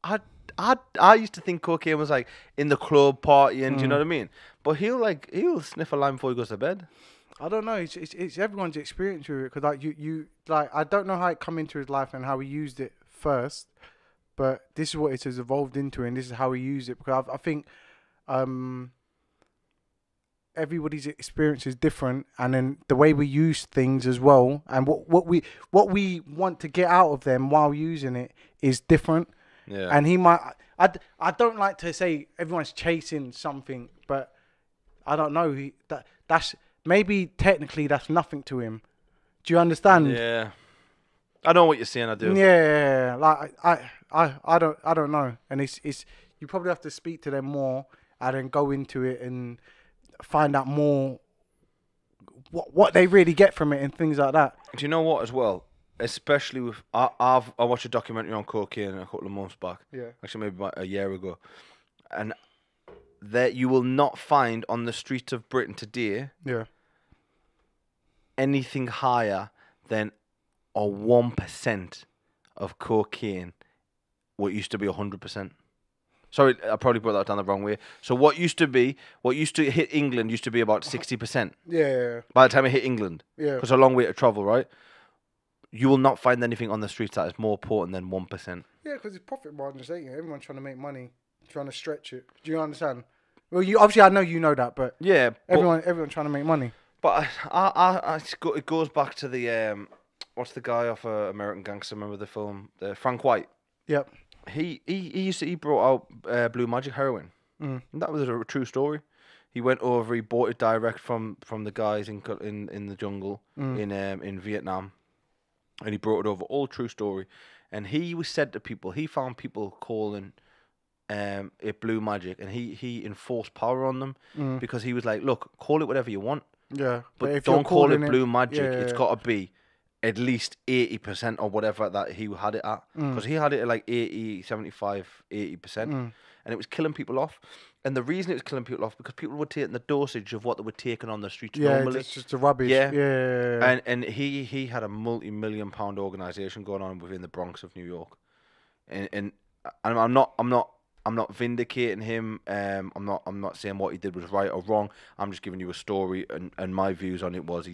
I used to think cocaine was like in the club party, and do you know what I mean? But he'll sniff a line before he goes to bed. I don't know. It's everyone's experience with it, because like you like, I don't know how it come into his life and how he used it first, but this is what it has evolved into, and this is how he used it. Because I think everybody's experience is different, and then the way we use things as well, and what we want to get out of them while using it is different. Yeah. And he might. I don't like to say everyone's chasing something, but I don't know. That's maybe technically that's nothing to him. Do you understand? Yeah. I know what you're saying. I do. Yeah. Like I don't know. And it's you probably have to speak to them more and then go into it and find out more what they really get from it and things like that. Do you know what as well? Especially with I watched a documentary on cocaine a couple of months back. Yeah. Actually, maybe about a year ago, and that you will not find on the streets of Britain today. Yeah. Anything higher than a 1% of cocaine, what used to be 100%. Sorry, I probably brought that down the wrong way. So what used to hit England used to be about 60%. Yeah. By the time it hit England, Yeah. because it's a long way to travel, right? You will not find anything on the streets that is more potent than 1%. Yeah, because it's profit margins, ain't it? Everyone's trying to make money, trying to stretch it. Do you understand? Well, you obviously I know you know that, but Yeah, everyone trying to make money. But it goes back to the what's the guy off American Gangster? Remember the film, Frank White? Yep. He brought out Blue Magic heroin, and that was a true story. He went over, he bought it direct from the guys in the jungle in Vietnam, and he brought it over. All true story. And he was said to people, he found people calling it Blue Magic, and he enforced power on them because he was like, look, call it whatever you want. Yeah, but if don't you're call it calling Blue Magic. yeah, it's got to be at least 80% or whatever that he had it at. Because he had it at like 80, 75, 80%. And it was killing people off. And the reason it was killing people off, because people were taking the dosage of what they were taking on the streets normally. Yeah, just the rubbish. Yeah. Yeah. And he had a multi-million-pound organisation going on within the Bronx of New York. And I'm not vindicating him. I'm not saying what he did was right or wrong. I'm just giving you a story, and my views on it was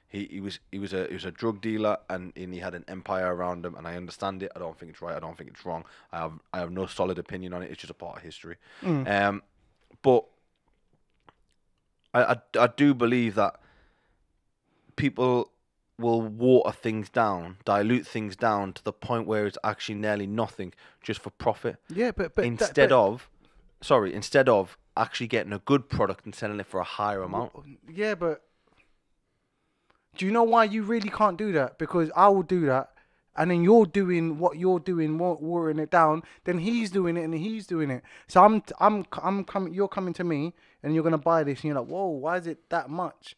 he was a drug dealer, and he had an empire around him, and I understand it. I don't think it's right. I don't think it's wrong. I have no solid opinion on it. It's just a part of history. But I do believe that people will water things down, dilute things down to the point where it's actually nearly nothing just for profit. Yeah, but instead of actually getting a good product and selling it for a higher amount. Yeah, but do you know why you really can't do that? Because I will do that, and then you're doing what you're doing, watering it down. Then he's doing it, and he's doing it. So I'm coming. You're coming to me, and you're gonna buy this, and you're like, whoa, why is it that much?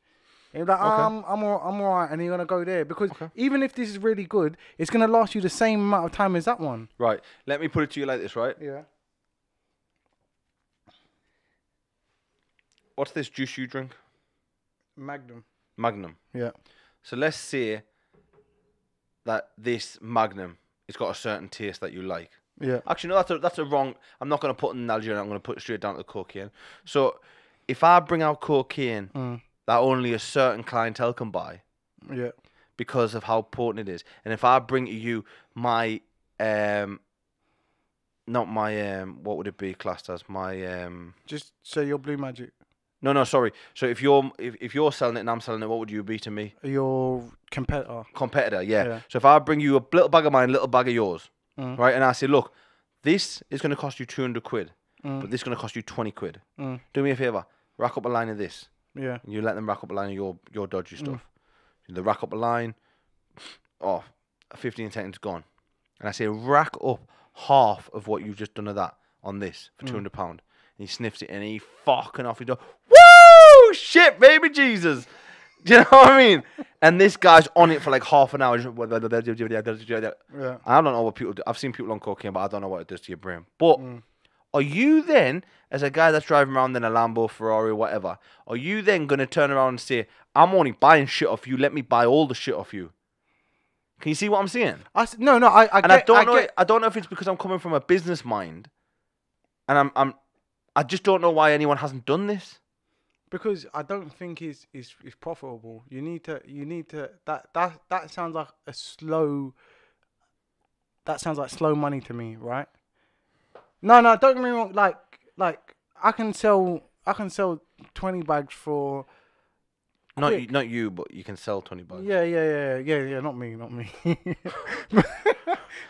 And you're like, Okay. I'm all right, and you're gonna go there because even if this is really good, it's gonna last you the same amount of time as that one. Right. Let me put it to you like this, right? Yeah. What's this juice you drink? Magnum. Yeah. So let's say that this Magnum, it's got a certain taste that you like. Yeah. Actually, no, that's a wrong. I'm not going to put an analogy on it. I'm going to put it straight down to the cocaine. So if I bring out cocaine that only a certain clientele can buy, Yeah. because of how potent it is, and if I bring to you my not my what would it be classed as? My Just say your Blue Magic. No, sorry. So if you're selling it and I'm selling it, what would you be to me? Your competitor. Competitor, yeah. Yeah. So if I bring you a little bag of mine, little bag of yours, right, and I say, look, this is going to cost you 200 quid, but this is going to cost you 20 quid. Do me a favour, rack up a line of this. Yeah. And you let them rack up a line of your dodgy stuff. They rack up a line, 15 seconds gone. And I say, rack up half of what you've just done of that on this for £200. And he sniffs it and he fucking off his door. Woo! Shit, baby Jesus. Do you know what I mean? And this guy's on it for like half an hour. Yeah. I don't know what people do. I've seen people on cocaine, but I don't know what it does to your brain. But are you then, as a guy that's driving around in a Lambo, Ferrari, whatever, are you then going to turn around and say, I'm only buying shit off you, let me buy all the shit off you? Can you see what I'm saying? I don't know if it's because I'm coming from a business mind, and I just don't know why anyone hasn't done this. Because I don't think it's profitable. You need to that sounds like a slow. That sounds like slow money to me, right? No, don't get me wrong. Like I can sell I can sell 20 bags for. Not you, but you can sell 20 bags. Yeah. Not me.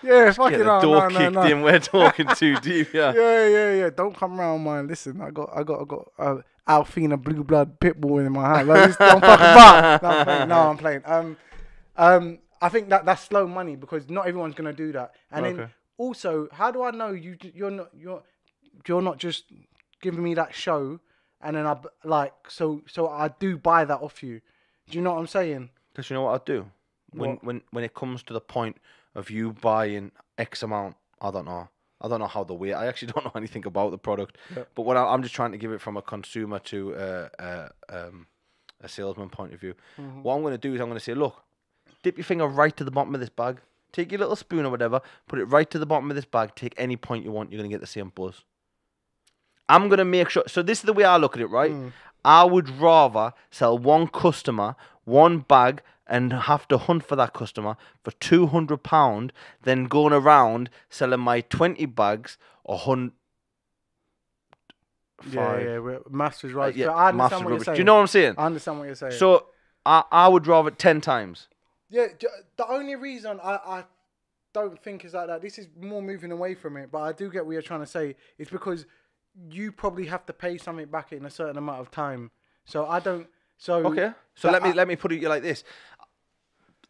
Yeah, fucking Get the door kicked in. We're talking too deep. Yeah. Yeah. Don't come around, man. Listen, I got Alfina blue blood pit bull in my hand. Like, don't fucking fuck. No, I'm playing. I think that's slow money because not everyone's gonna do that. And then also, how do I know you're not just giving me that show, and then so I do buy that off you. Do you know what I'm saying? Because you know what I do when it comes to the point of you buying X amount, I don't know how the weight. I actually don't know anything about the product, but what I'm just trying to give it from a consumer to a salesman point of view. Mm-hmm. What I'm going to do is I'm going to say, look, dip your finger right to the bottom of this bag. Take your little spoon or whatever, put it right to the bottom of this bag. Take any point you want. You're going to get the same buzz. I'm going to make sure. So this is the way I look at it, right? I would rather sell one customer one bag and have to hunt for that customer for £200 than going around selling my 20 bags or hunt. Maths is right. Yeah, I understand what you're saying. Do you know what I'm saying? I understand what you're saying. So I would rather 10 times. Yeah, the only reason I don't think is like that, this is more moving away from it, but I do get what you're trying to say, is because you probably have to pay something back in a certain amount of time. So I don't. So okay. So let me put it like this.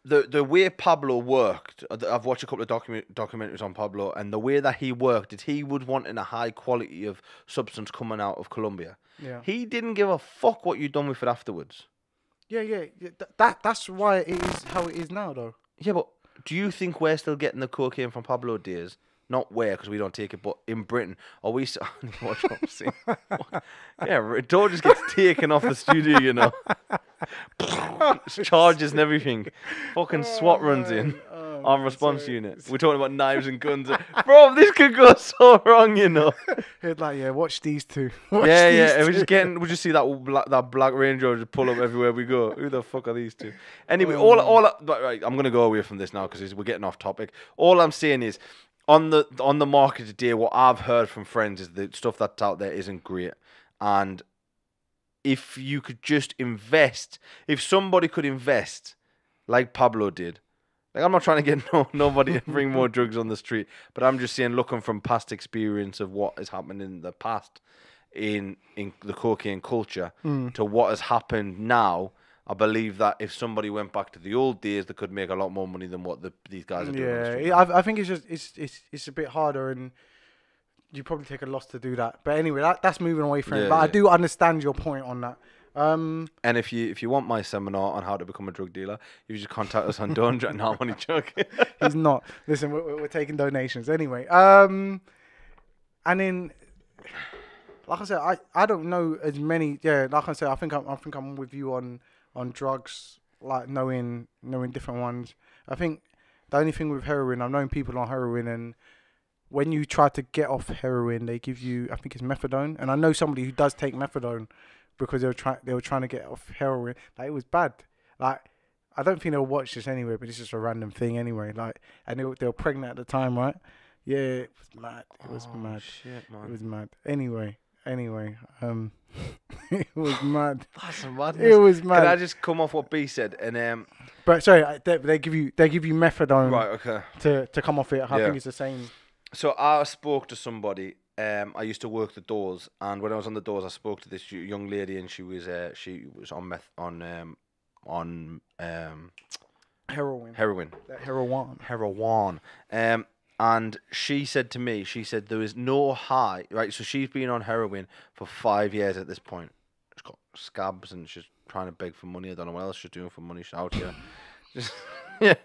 The way Pablo worked, I've watched a couple of documentaries on Pablo, and the way that he worked is he would want a high quality of substance coming out of Colombia. Yeah. He didn't give a fuck what you done with it afterwards. Yeah. That's why it is how it is now, though. Yeah, but do you think we're still getting the cocaine from Pablo Diaz? Not where, because we don't take it, but in Britain. Are we still... Watch what I'm saying. Yeah, it all just gets taken off the studio, you know. Charges and everything. Fucking SWAT runs in. On response unit. We're talking about knives and guns. Bro, this could go so wrong, you know. It's like, watch these two. Yeah. We just see that black Range Rover just pull up everywhere we go. Who the fuck are these two? Anyway, right, I'm gonna go away from this now because we're getting off topic. All I'm saying is, on the market today, what I've heard from friends is the stuff that's out there isn't great, and if you could just invest, if somebody could invest like Pablo did. Like, I'm not trying to get nobody to bring more drugs on the street, but I'm just saying, looking from past experience of what has happened in the past in the cocaine culture to what has happened now, I believe that if somebody went back to the old days, they could make a lot more money than what these guys are doing. On the street. I think it's a bit harder, and you probably take a loss to do that. But anyway, that's moving away from it. But I do understand your point on that. And if you want my seminar on how to become a drug dealer, you just contact us on Donja. No, I'm only joking. He's not. Listen, we're taking donations anyway. And then, like I said, I don't know as many. Yeah, like I said, I think I'm with you on drugs, like knowing different ones. I think the only thing with heroin, I've known people on heroin, and when you try to get off heroin, they give you, I think it's methadone, and I know somebody who does take methadone because they were trying to get off heroin. Like, it was bad. Like, I don't think they'll watch this anyway, but it's just a random thing anyway. Like, and they were pregnant at the time, right? Yeah, it was mad. It was mad. Shit, man. It was mad. Anyway, it was mad. That's madness. It was mad. Can I just come off what B said? And but sorry, they give you methadone, right? Okay. To come off it. I think it's the same. So I spoke to somebody. I used to work the doors, and when I was on the doors, I spoke to this young lady, and she was on heroin. Heroin. And she said to me, there is no high, right? So she's been on heroin for 5 years at this point. She's got scabs, and she's trying to beg for money. I don't know what else she's doing for money. She's out here. Just, yeah,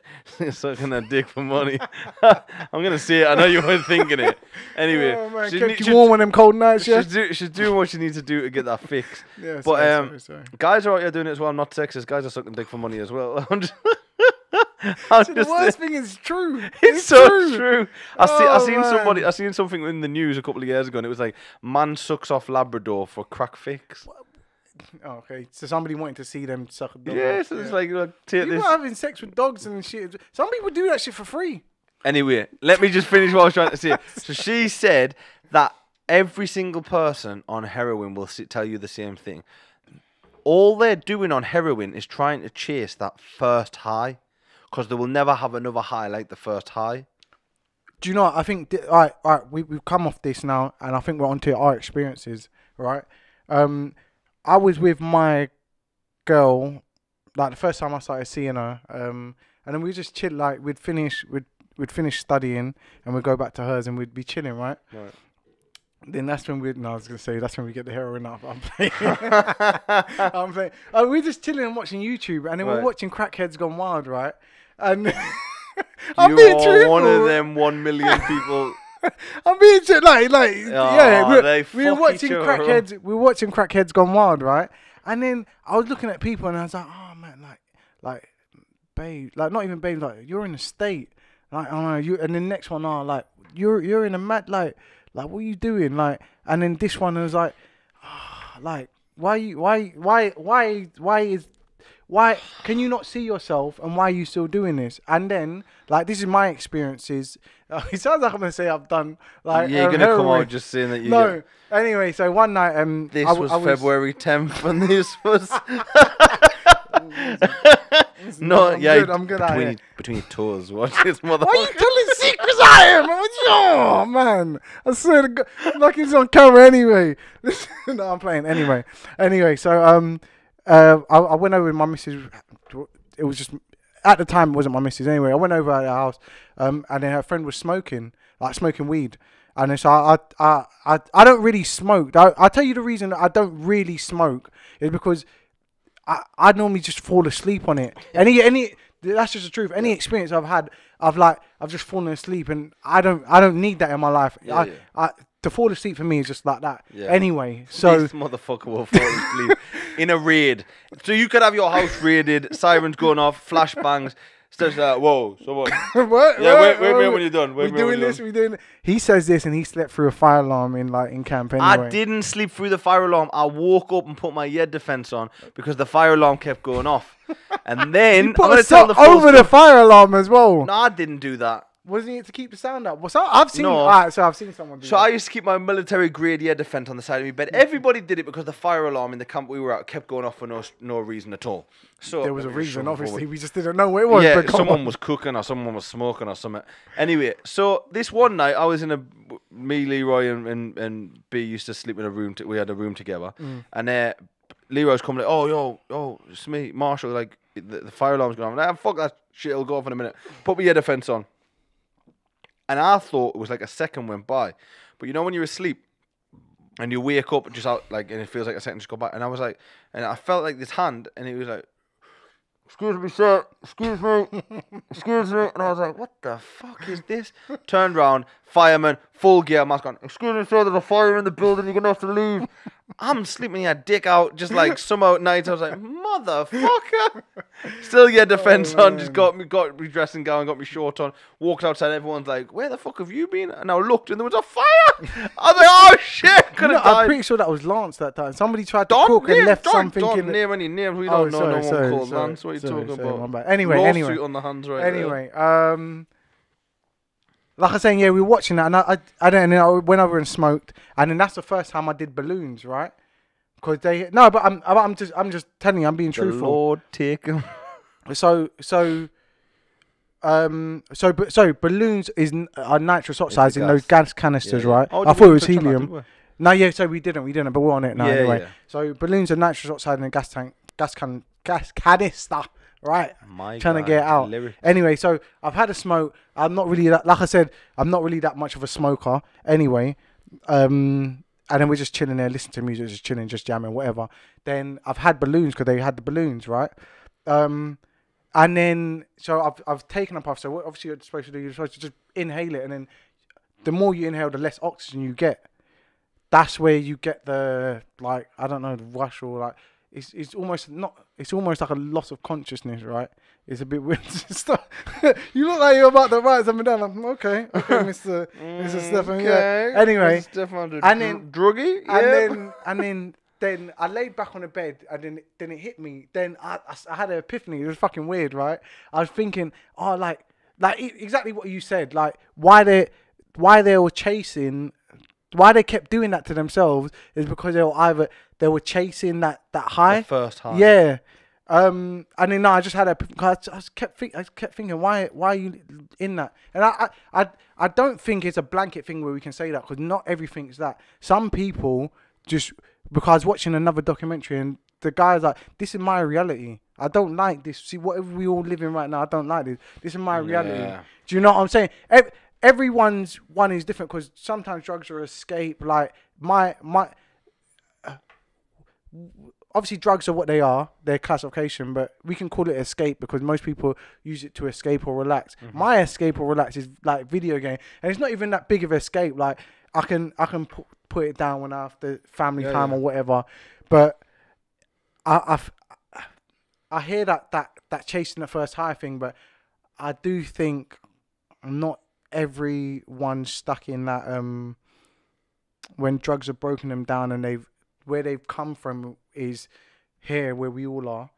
sucking her dick for money. I'm going to say it. I know you weren't thinking it. Anyway. Oh, man. Kept you warm on them cold nights, yeah? She's doing what she needs to do to get that fix. Yeah, but sorry. guys are out here doing it as well. I'm not sexist. Guys are sucking dick for money as well. The worst thing is true. It's so true. I seen something in the news a couple of years ago, and it was like, man sucks off Labrador for crack fix. Oh, okay, so somebody wanting to see them suck a dog. Yeah, so it's like people having sex with dogs and shit. Some people do that shit for free. Anyway, let me just finish what I was trying to say. So she said that Every single person on heroin will tell you the same thing. All they're doing on heroin is trying to chase that first high, because they will never have another high like the first high. Do you know what? I think, all right, we've come off this now, and I think we're onto our experiences, right? I was with my girl, like the first time I started seeing her, and then we just chill, like we'd finish studying, and we'd go back to hers, and we'd be chilling, right? Right. Then that's when I was gonna say that's when we get the heroin up. I'm playing. I'm playing. We're just chilling and watching YouTube, and then we're watching Crackheads Gone Wild, right? And I'm being truthful. One of them 1 million people. I'm being we were watching Crackheads. We were watching Crackheads Gone Wild, right? And then I was looking at people, and I was like, oh man, like, babe, like not even babe, like you're in a state, like I don't know you. And the next one, like you're in a mad like what are you doing? Like, and then this one was like, like, why can you not see yourself, and why are you still doing this? And then, like, this is my experiences. It sounds like I'm going to say I've done, like, you're going to come out just saying that you No. Anyway, so one night, this was February 10th, and this was... No, I'm good between your toes. Watch this motherfucker. Why are you telling secrets I am? Oh man, I swear to God, like it's on camera anyway. No, I'm playing anyway. So I went over with my missus. It was just at the time it wasn't my missus anyway. I went over at her house, and then her friend was smoking weed. And then so I don't really smoke. I'll tell you the reason I don't really smoke is because I normally just fall asleep on it. Any that's just the truth. Any experience I've had, I've just fallen asleep, and I don't need that in my life. To fall asleep for me is just like that. Yeah. Anyway, so this motherfucker will fall asleep in a raid. So you could have your house raided, sirens going off, flashbangs. Starts like, whoa, someone. What? Yeah, wait when you're done. We're doing this. He says this, and he slept through a fire alarm in camp anyway. I didn't sleep through the fire alarm. I woke up and put my ear defense on because the fire alarm kept going off. And then I'm going to tell the over the fire alarm as well. No, I didn't do that. Wasn't it to keep the sound up? I've seen. No. I've seen someone do that. So I used to keep my military grade ear defense on the side of my bed. Everybody did it because the fire alarm in the camp we were at kept going off for no reason at all. So there was a reason, obviously. We just didn't know what it was. Yeah, someone was cooking or someone was smoking or something. Anyway, so this one night I was in me, Leroy, and B used to sleep in a room. We had a room together, and Leroy's coming like, oh, yo, it's me, Marshall. Like the fire alarm's going on. Fuck that shit. It'll go off in a minute. Put my ear defense on. And I thought it was like a second went by. But you know when you're asleep and you wake up just out like, and it feels like a second just go by. And I was like, and I felt like this hand, and it was like, excuse me, sir, excuse me. And I was like, what the fuck is this? Turned round, fireman, full gear, mask on. Excuse me, sir, there's a fire in the building, you're going to have to leave. I'm sleeping a dick out, just like somehow at night. I was like, motherfucker. Still get defense on, just got me dressing gown, got me short on, walked outside. Everyone's like, where the fuck have you been? And I looked, and there was a fire. I was like, oh shit, could have died. I'm pretty sure that was Lance that time. Somebody tried to cook and left something. Don't name any names. We don't know no one called Lance. What are you talking about? Anyway. Lawsuit on the hands right there. Like I was saying, yeah, we were watching that, and I went over and smoked, and then that's the first time I did balloons, right? Because I'm just telling you, I'm being truthful. The Lord take them. So balloons are nitrous oxides in those gas canisters, right? Oh, I thought it was helium. No, yeah, so we didn't, but we're on it now anyway. Yeah. So balloons are nitrous oxide in a gas canister. Right, trying to get it out. Anyway, so I've had a smoke. I'm not really like I said, I'm not really that much of a smoker. Anyway, and then we're just chilling there, listening to music, just chilling, just jamming, whatever. Then I've had balloons because they had the balloons, right? And then so I've taken a puff. So what obviously you're supposed to do, you're supposed to just inhale it, and then the more you inhale, the less oxygen you get. That's where you get the the rush or like. It's almost like a loss of consciousness, right? It's a bit weird. You look like you're about to write something down. I'm okay, Mr. Stefan. Yeah. Anyway, and then druggy, and then I laid back on the bed, and then it hit me. Then I had an epiphany. It was fucking weird, right? I was thinking, exactly what you said, like why they were chasing why they kept doing that to themselves is because they were chasing that high. The first high. Yeah. And then no, I just had I just kept thinking, why are you in that? And I don't think it's a blanket thing where we can say that, because not everything's that. Some people just, because I was watching another documentary and the guy's like, this is my reality. I don't like this. See, whatever we all live in right now, I don't like this. This is my reality. Yeah. Do you know what I'm saying? Everyone's one is different, because sometimes drugs are escape. Like obviously drugs are what they are, their classification, but we can call it escape because most people use it to escape or relax. My escape or relax is like video game, and it's not even that big of an escape. Like I can put it down when I have the family time or whatever. But I hear that chasing the first high thing, but I do think not everyone's stuck in that when drugs have broken them down and where they've come from is here where we all are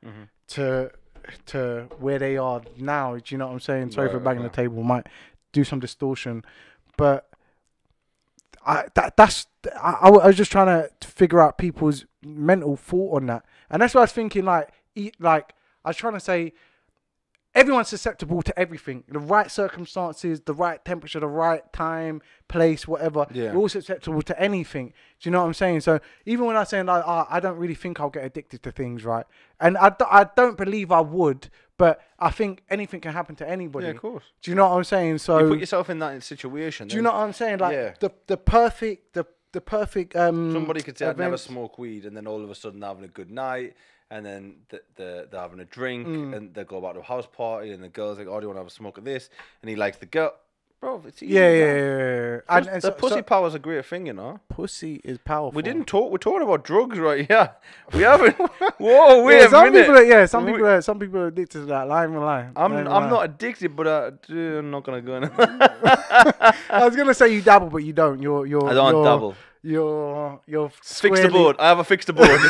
to where they are now. Do you know what I'm saying? Sorry for banging the table, might do some distortion, but I was just trying to figure out people's mental thought on that, and that's what I was thinking. Like I was trying to say, everyone's susceptible to everything. The right circumstances, the right temperature, the right time, place, whatever. Yeah. We're all susceptible to anything. Do you know what I'm saying? So even when I'm saying like, I don't really think I'll get addicted to things, right? And I don't believe I would, but I think anything can happen to anybody. Yeah, of course. Do you know what I'm saying? So you put yourself in that situation. Do you know what I'm saying? Like the perfect somebody could say, I'd never smoke weed, and then all of a sudden they're having a good night. And then they're having a drink, and they go back to a house party, and the girl's like, "Oh, do you want to have a smoke of this?" And he likes the girl. Bro, it's easy. Yeah. And the pussy power's a great thing, you know. Pussy is powerful. We didn't talk. We're talking about drugs, right? Yeah, we haven't. Whoa, wait a minute. Some people are addicted to that. I'm not addicted, but I'm not gonna go in. I was gonna say you dabble, but you don't. I don't dabble. You're fixed aboard. I have a fixed aboard.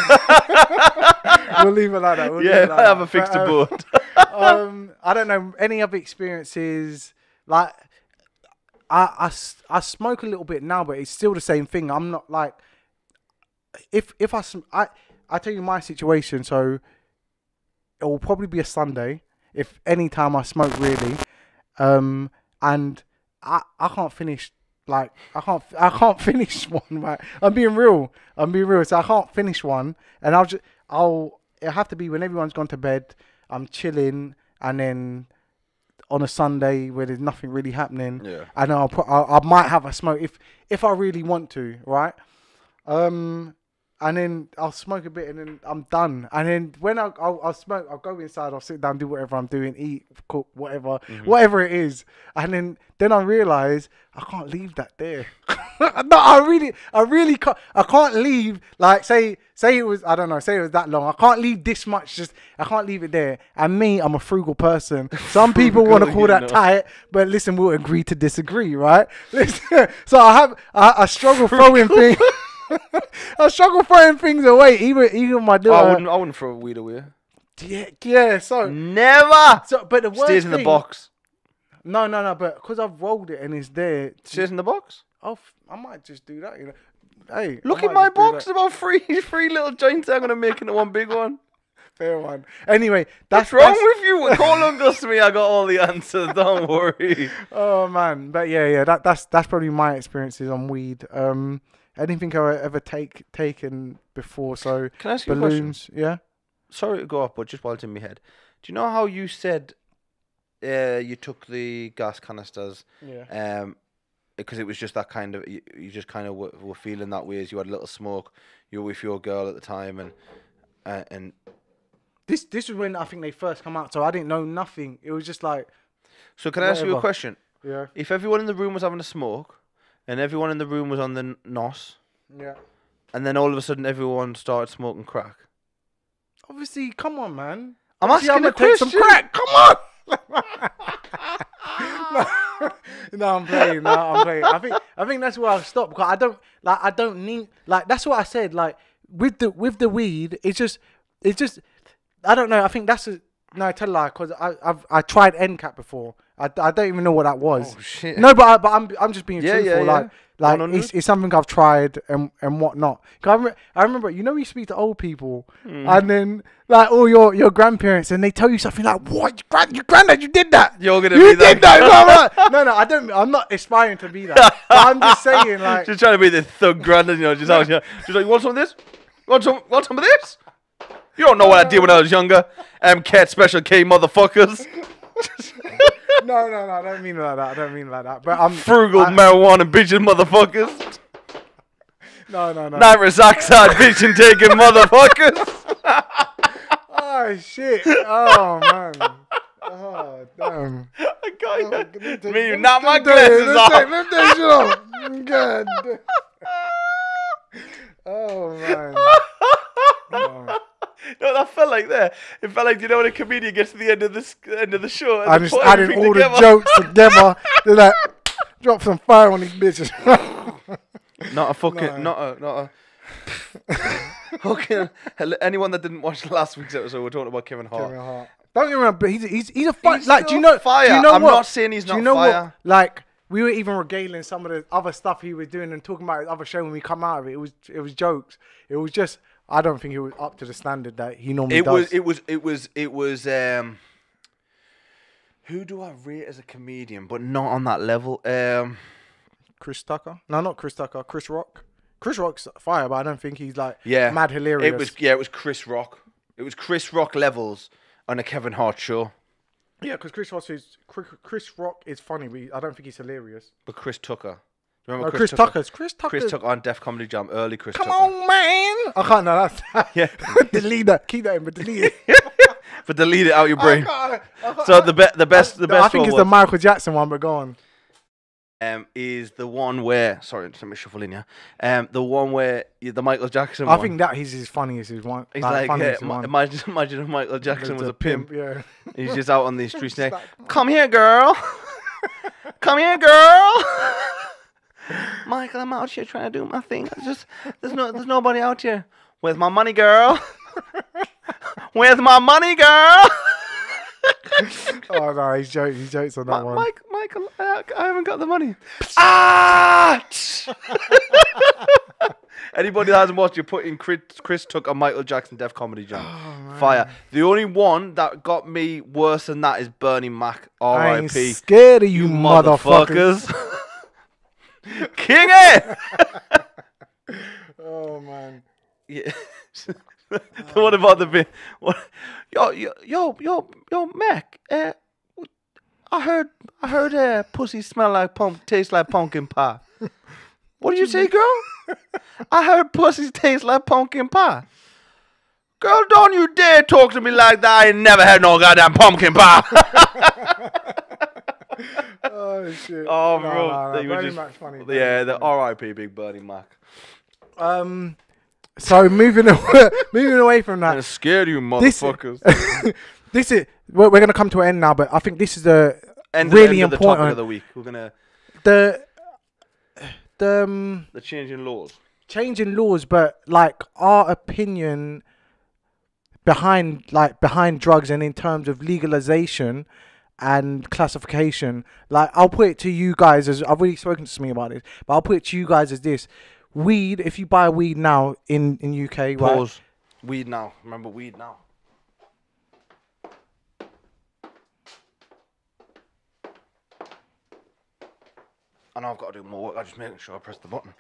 We'll leave it like that. I have a fixed aboard. I don't know any other experiences. Like I smoke a little bit now, but it's still the same thing. I'm not like if I tell you my situation. So it will probably be a Sunday, if any time I smoke really, and I can't finish. Like I can't finish one. Right, I'm being real. So I can't finish one, and it'll have to be when everyone's gone to bed. I'm chilling, and then on a Sunday where there's nothing really happening, and I might have a smoke if I really want to, right? And then I'll smoke a bit, and then I'm done. And then when I'll smoke, I'll go inside, I'll sit down, do whatever I'm doing, eat, cook, whatever it is. And then I realise I can't leave that there. No, I really can't. I can't leave, like, say it was, I don't know, say it was that long. I can't leave this much, I can't leave it there. And me, I'm a frugal person. Some people want to call that tight, but listen, we'll agree to disagree, right? Listen, so I struggle throwing things. I struggle throwing things away, even my daughter. I wouldn't throw weed away. Yeah. So never. So, but the worst stays in the box. No. But because I've rolled it and it's there, stays in the box. I might just do that. You know, hey, look at my box. About three little joints. I'm gonna make into one big one. Fair one. Anyway, what's wrong with you? Call Uncle to me. I got all the answers. Don't worry. Oh man, but yeah. That's probably my experiences on weed. Anything I've ever taken before? So can I ask you balloons? A question? Yeah. Sorry to go off, but just while it's in my head, do you know how you said you took the gas canisters? Yeah. Because it was just that kind of you just kind of were feeling that way as you had a little smoke. You were with your girl at the time, and this was when I think they first come out, so I didn't know nothing. It was just like. So can I ask you a question? Yeah. If everyone in the room was having a smoke, and everyone in the room was on the NOS. Yeah. And then all of a sudden everyone started smoking crack. Obviously, come on, man. I'm asking a question. Take some crack. Come on. No, I'm playing. I think that's where I'll stop, because I don't need, like, that's what I said. Like with the weed, it's just I don't know. I think that's no, I tell a lie, because I tried NCAP before. I don't even know what that was. Oh shit! No, but I'm just being truthful. Yeah. Like Like 100? it's something I've tried and whatnot. 'Cause I remember, you know, you speak to old people, and then like all your grandparents, and they tell you something like, "What, your granddad, you did that? You're gonna You be did that. that?" No, I don't. I'm not aspiring to be that. But I'm just saying, like, Just trying to be the thug granddad, you know, just out here. She's like, you want some of this? Want some of this? You don't know what I did when I was younger. Cat Special K motherfuckers. no, I don't mean like that. I don't mean like that. But I'm Frugal marijuana bitches motherfuckers. No. Nitrous oxide bitchin' taking motherfuckers. Oh shit! Oh man! Oh damn! I got you. Oh, Me, not my glasses off. Let me take shit off. God. Oh man! Oh. No, that felt like there. It felt like, you know, when a comedian gets to the end of the show, and I just added all the jokes together. They're like, drop some fire on these bitches. Not a fucking, not a. Okay, anyone that didn't watch last week's episode, we're talking about Kevin Hart. Kevin Hart. Don't get me wrong, but he's a fire. He's Like, still fire. Do you know I'm what? not saying he's do not you know fire. What? Like, we were even regaling some of the other stuff he was doing and talking about his other show when we come out of it. It was jokes. It was just, I don't think he was up to the standard that he normally does. It was. Who do I rate as a comedian, but not on that level? Chris Tucker? No, not Chris Tucker. Chris Rock. Chris Rock's fire, but I don't think he's like Yeah, mad hilarious. It was Chris Rock. It was Chris Rock levels on a Kevin Hart show. Yeah, because Chris Rock is funny, but I don't think he's hilarious. But Chris Tucker. Remember Chris Tucker? Chris Tucker on Def Comedy Jam, early Chris Come Tucker. on, man! I can't know that. Yeah. Delete that. Keep that in, but delete it. But delete it out your brain. I can't. So the best I think one it's the Michael Jackson one, but go on. is the one where, sorry, just let me shuffle in here. The one where the Michael Jackson I one. think that he's his funniest one. He's like, funniest yeah, one. imagine if Michael Jackson was a pimp. Yeah. He's just out on the streets saying, "Come here, girl. Come here, girl." Michael, I'm out here trying to do my thing. There's nobody out here. Where's my money, girl? Where's my money, girl? Oh no, he jokes on that one. Michael, I haven't got the money. Ah! Anybody that hasn't watched, you put in Chris Tucker, Michael Jackson, Def Comedy Jam. Oh, fire. The only one that got me worse than that is Bernie Mac, R.I.P. I ain't scared of you motherfuckers. King it! Oh man. Yeah. What about the bit? What? Yo, Mac. I heard pussy smell like tastes like pumpkin pie. What did you say, girl? I heard pussy tastes like pumpkin pie. Girl, don't you dare talk to me like that. I ain't never had no goddamn pumpkin pie. Oh shit. Oh, bro. No. Bernie Mac's funny. Yeah, the R.I.P. Big Bernie Mac. So moving away from that. I'm scared of you motherfuckers. This is we're gonna come to an end now, but I think this is the End really of the important topic of the week. We're gonna the changing laws. Changing laws, but like our opinion behind drugs and in terms of legalization and classification. Like, I'll put it to you guys as I've already spoken to me about this, but I'll put it to you guys as this: weed. If you buy weed now in UK, Pause. Right? Weed now. Remember weed now. I know I've got to do more work. I'm just making sure I press the button.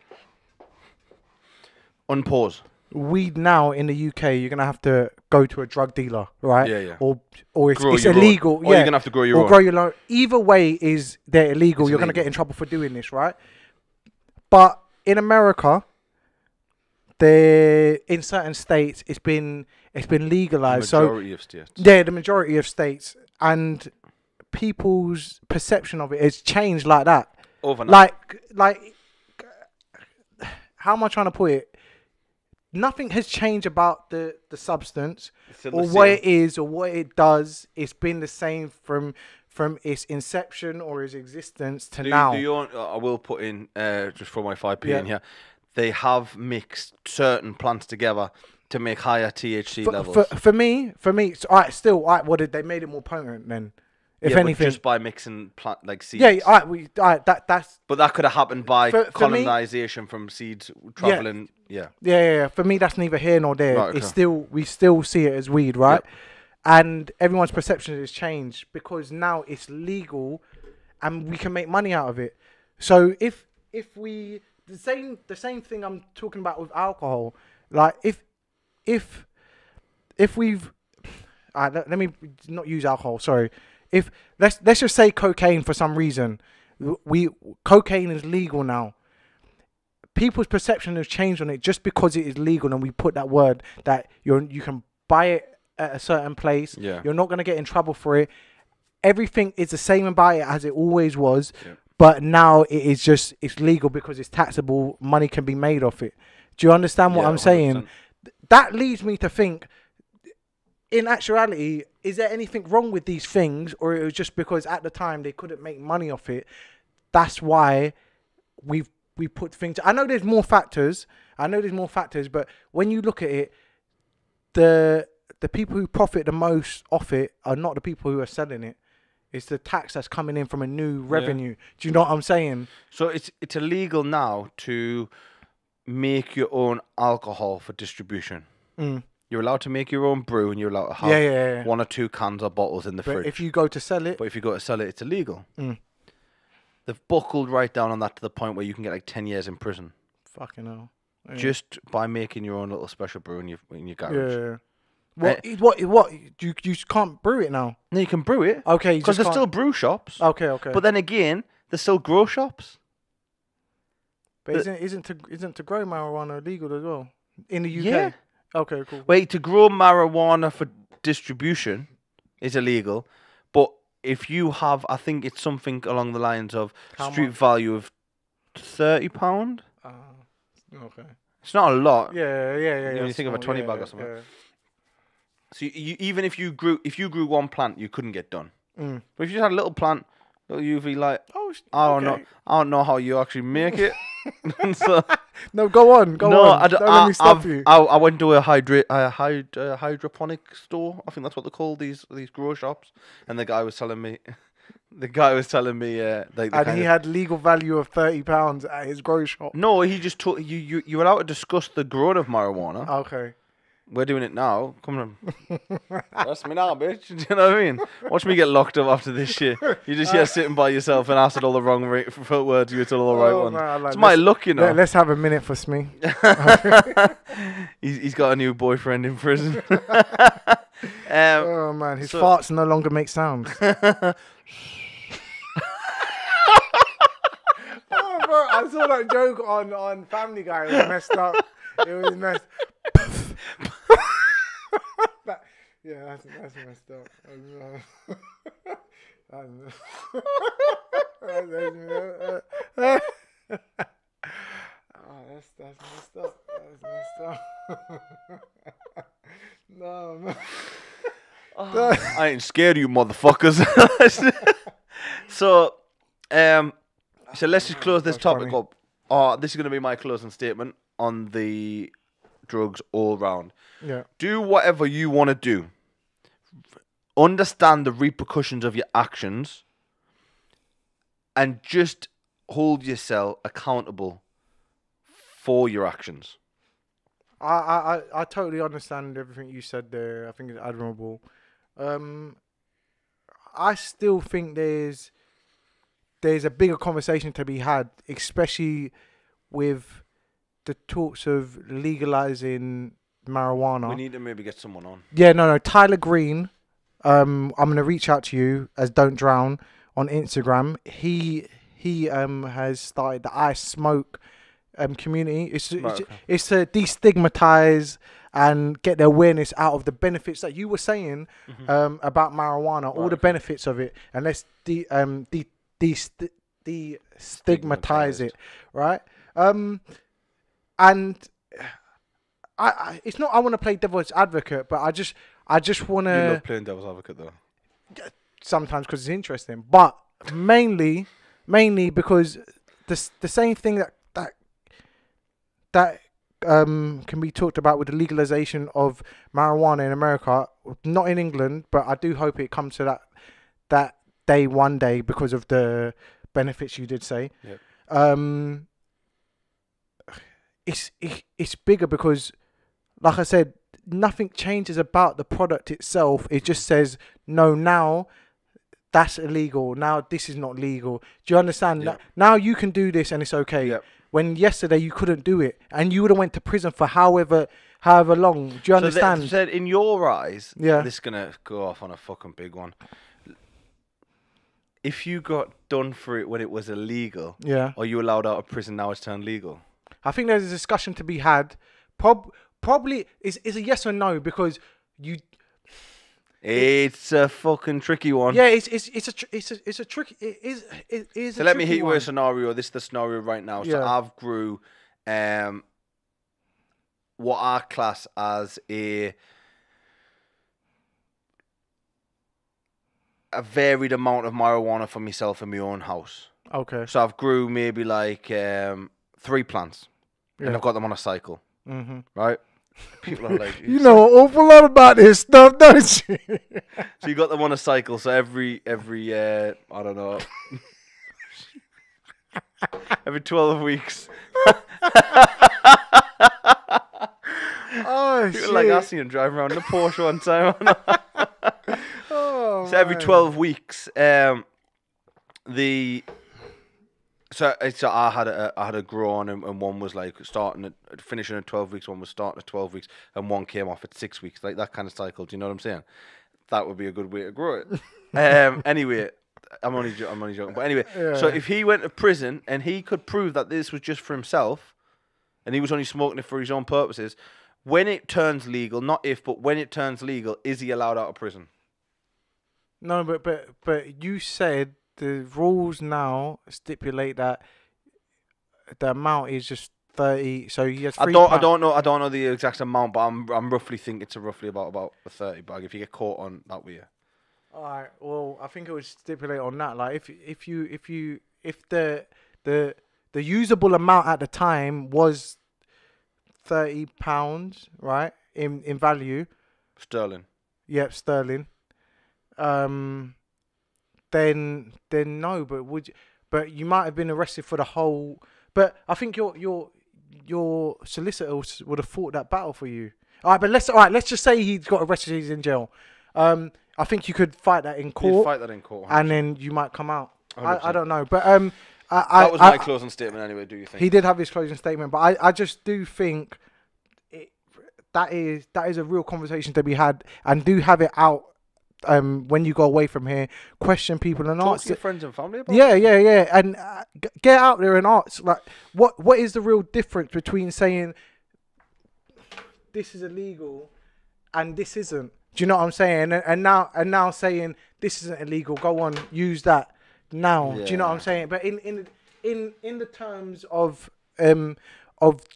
Unpause. Weed now in the UK, you're gonna have to go to a drug dealer, right? Yeah. Or it's Grow your illegal. own. Yeah. Or you're gonna have to grow your own. Grow your own. Either way is they're illegal. You're gonna get in trouble for doing this, right? But in America, in certain states, it's been legalized. The majority of states. Yeah, the majority of states, and people's perception of it has changed like that. Overnight. Like, how am I trying to put it? Nothing has changed about the substance or what it is or what it does. It's been the same from its inception or its existence to now. I will put in, just for my 5p in here, they have mixed certain plants together to make higher THC levels. For me, it's, all right, still, all right, what did they made it more potent then? If yeah, anything, but just by mixing plant like seeds. yeah, that's But that could have happened by for me, colonization from seeds traveling. Yeah. For me, that's neither here nor there. Right, It's okay. still we still see it as weed, right? Yep. And everyone's perception has changed because now it's legal, and we can make money out of it. So if we the same thing I'm talking about with alcohol, like if we've let me not use alcohol. Sorry. If let's just say cocaine for some reason, cocaine is legal now. People's perception has changed on it just because it is legal, and we put that word that you can buy it at a certain place. Yeah. You're not gonna get in trouble for it. Everything is the same about it as it always was, Yeah. but now it's legal because it's taxable. Money can be made off it. Do you understand what Yeah, I'm saying? 100%. That leads me to think, in actuality, is there anything wrong with these things, or it was just because at the time they couldn't make money off it? That's why we put things. I know there's more factors. But when you look at it, the people who profit the most off it are not the people who are selling it. It's the tax that's coming in from a new revenue. Do you know what I'm saying? So it's illegal now to make your own alcohol for distribution. Mm. You're allowed to make your own brew, and you're allowed to have 1 or 2 cans or bottles in the But fridge. if you go to sell it, But if you go to sell it, it's illegal. Mm. They've buckled right down on that to the point where you can get like 10 years in prison fucking hell. Yeah. just by making your own little special brew in your garage. Yeah. What? You can't brew it now. No, you can brew it. Okay, you Because just there's still brew shops. Okay, okay. But then again, there's still grow shops. But isn't to grow marijuana illegal as well in the UK? Yeah. Okay, cool. Wait, to grow marijuana for distribution is illegal, but if you have, I think it's something along the lines of How street much? value of £30. Okay. It's not a lot. Yeah. When you think of a 20 bag or something. So even if you grew one plant, you couldn't get done. Mm. But if you just had a little plant, you'd be like, Oh, I don't okay. know, I don't know how you actually make it. So, No, go on. Don't let me stop you. I went to a hydroponic store. I think that's what they call these grow shops. And the guy was telling me, And he had legal value of £30 at his grow shop. No, he just told you're allowed to discuss the growing of marijuana. Okay. We're doing it now. Come on. That's me now, bitch. Do you know what I mean? Watch me get locked up after this shit. You're just here sitting by yourself and asking all the wrong words. You told all the right ones. Man, It's my luck, you know. Let's have a minute for Smee. He's got a new boyfriend in prison. Oh man, his farts no longer make sounds. Oh, bro, I saw that joke on Family Guy. It was messed up. It was messed. That's messed up. That's messed up. That's messed up. No, man. I ain't scared of you motherfuckers. So let's just close this topic up. This is going to be my closing statement on the drugs all round. Yeah. Do whatever you want to do. Understand the repercussions of your actions, and just hold yourself accountable for your actions. I totally understand everything you said there. I think it's admirable. I still think there's a bigger conversation to be had, especially with the talks of legalizing marijuana. We need to maybe get someone on. Yeah, no. Tyler Green. I'm gonna reach out to you as Don't Drown on Instagram. He has started the I Smoke community. It's to destigmatize and get the awareness out of the benefits that you were saying about marijuana, all the benefits of it, and let's destigmatize it, right? And I it's not I want to play devil's advocate, but I just want You to love playing devil's advocate, though. sometimes because it's interesting, but mainly because the same thing that can be talked about with the legalization of marijuana in America, not in England, but I do hope it comes to that one day because of the benefits you did say. Yep. It's bigger because, like I said, nothing changes about the product itself. It just says no now. That's illegal. Now this is not legal. Do you understand? Yep. Now you can do this and it's okay. Yep. When yesterday you couldn't do it, and you would have went to prison for however long. Do you understand? So said in your eyes, Yeah. this is gonna go off on a fucking big one. If you got done for it when it was illegal, Yeah. or you allowed out of prison, now it's turned legal. I think there's a discussion to be had. Probably is a yes or no because you. It's a fucking tricky one. Yeah, it's a tricky. It is. So let me hit you with a scenario. This is the scenario right now. So Yeah. I've grew what I class as a varied amount of marijuana for myself in my own house. Okay. So I've grew maybe like 3 plants, and Yeah. I've got them on a cycle, Mm-hmm. right? People are like, You know an awful lot about this stuff, don't you? so you got them on a cycle. So every I don't know, every 12 weeks. Oh People shit! are like, I see him driving around in a Porsche one time. Oh, So every man. 12 weeks, so I had a grow on, and one was like finishing at 12 weeks, one was starting at 12 weeks, and one came off at 6 weeks, like that kind of cycle. Do you know what I'm saying? That would be a good way to grow it. Anyway, I'm only joking. But anyway, so if he went to prison and he could prove that this was just for himself, and he was only smoking it for his own purposes, when it turns legal, not if, but when it turns legal, is he allowed out of prison? No, but you said the rules now stipulate that the amount is just 30. So he has I 3 don't know the exact amount, but I'm roughly think it's roughly about a 30 bag if you get caught on that way. All right. Well, I think it would stipulate on that. Like, if the usable amount at the time was £30, right, in value. Sterling. Yep, sterling. Then no. But you might have been arrested for the whole. But I think your solicitor would have fought that battle for you. All right. Let's just say he's got arrested. He's in jail. I think you could fight that in court. You'd fight that in court, 100%. And then you might come out. 100%. I don't know, but that was my closing statement anyway. Do you think he did have his closing statement? But I just do think that is a real conversation to be had, and do have it out. When you go away from here, question people and talk ask to your friends and family about yeah, and get out there and ask, like, what is the real difference between saying this is illegal and this isn't? Do you know what I'm saying? And now saying this isn't illegal. Go on, use that now. Yeah. Do you know what I'm saying? But in the terms of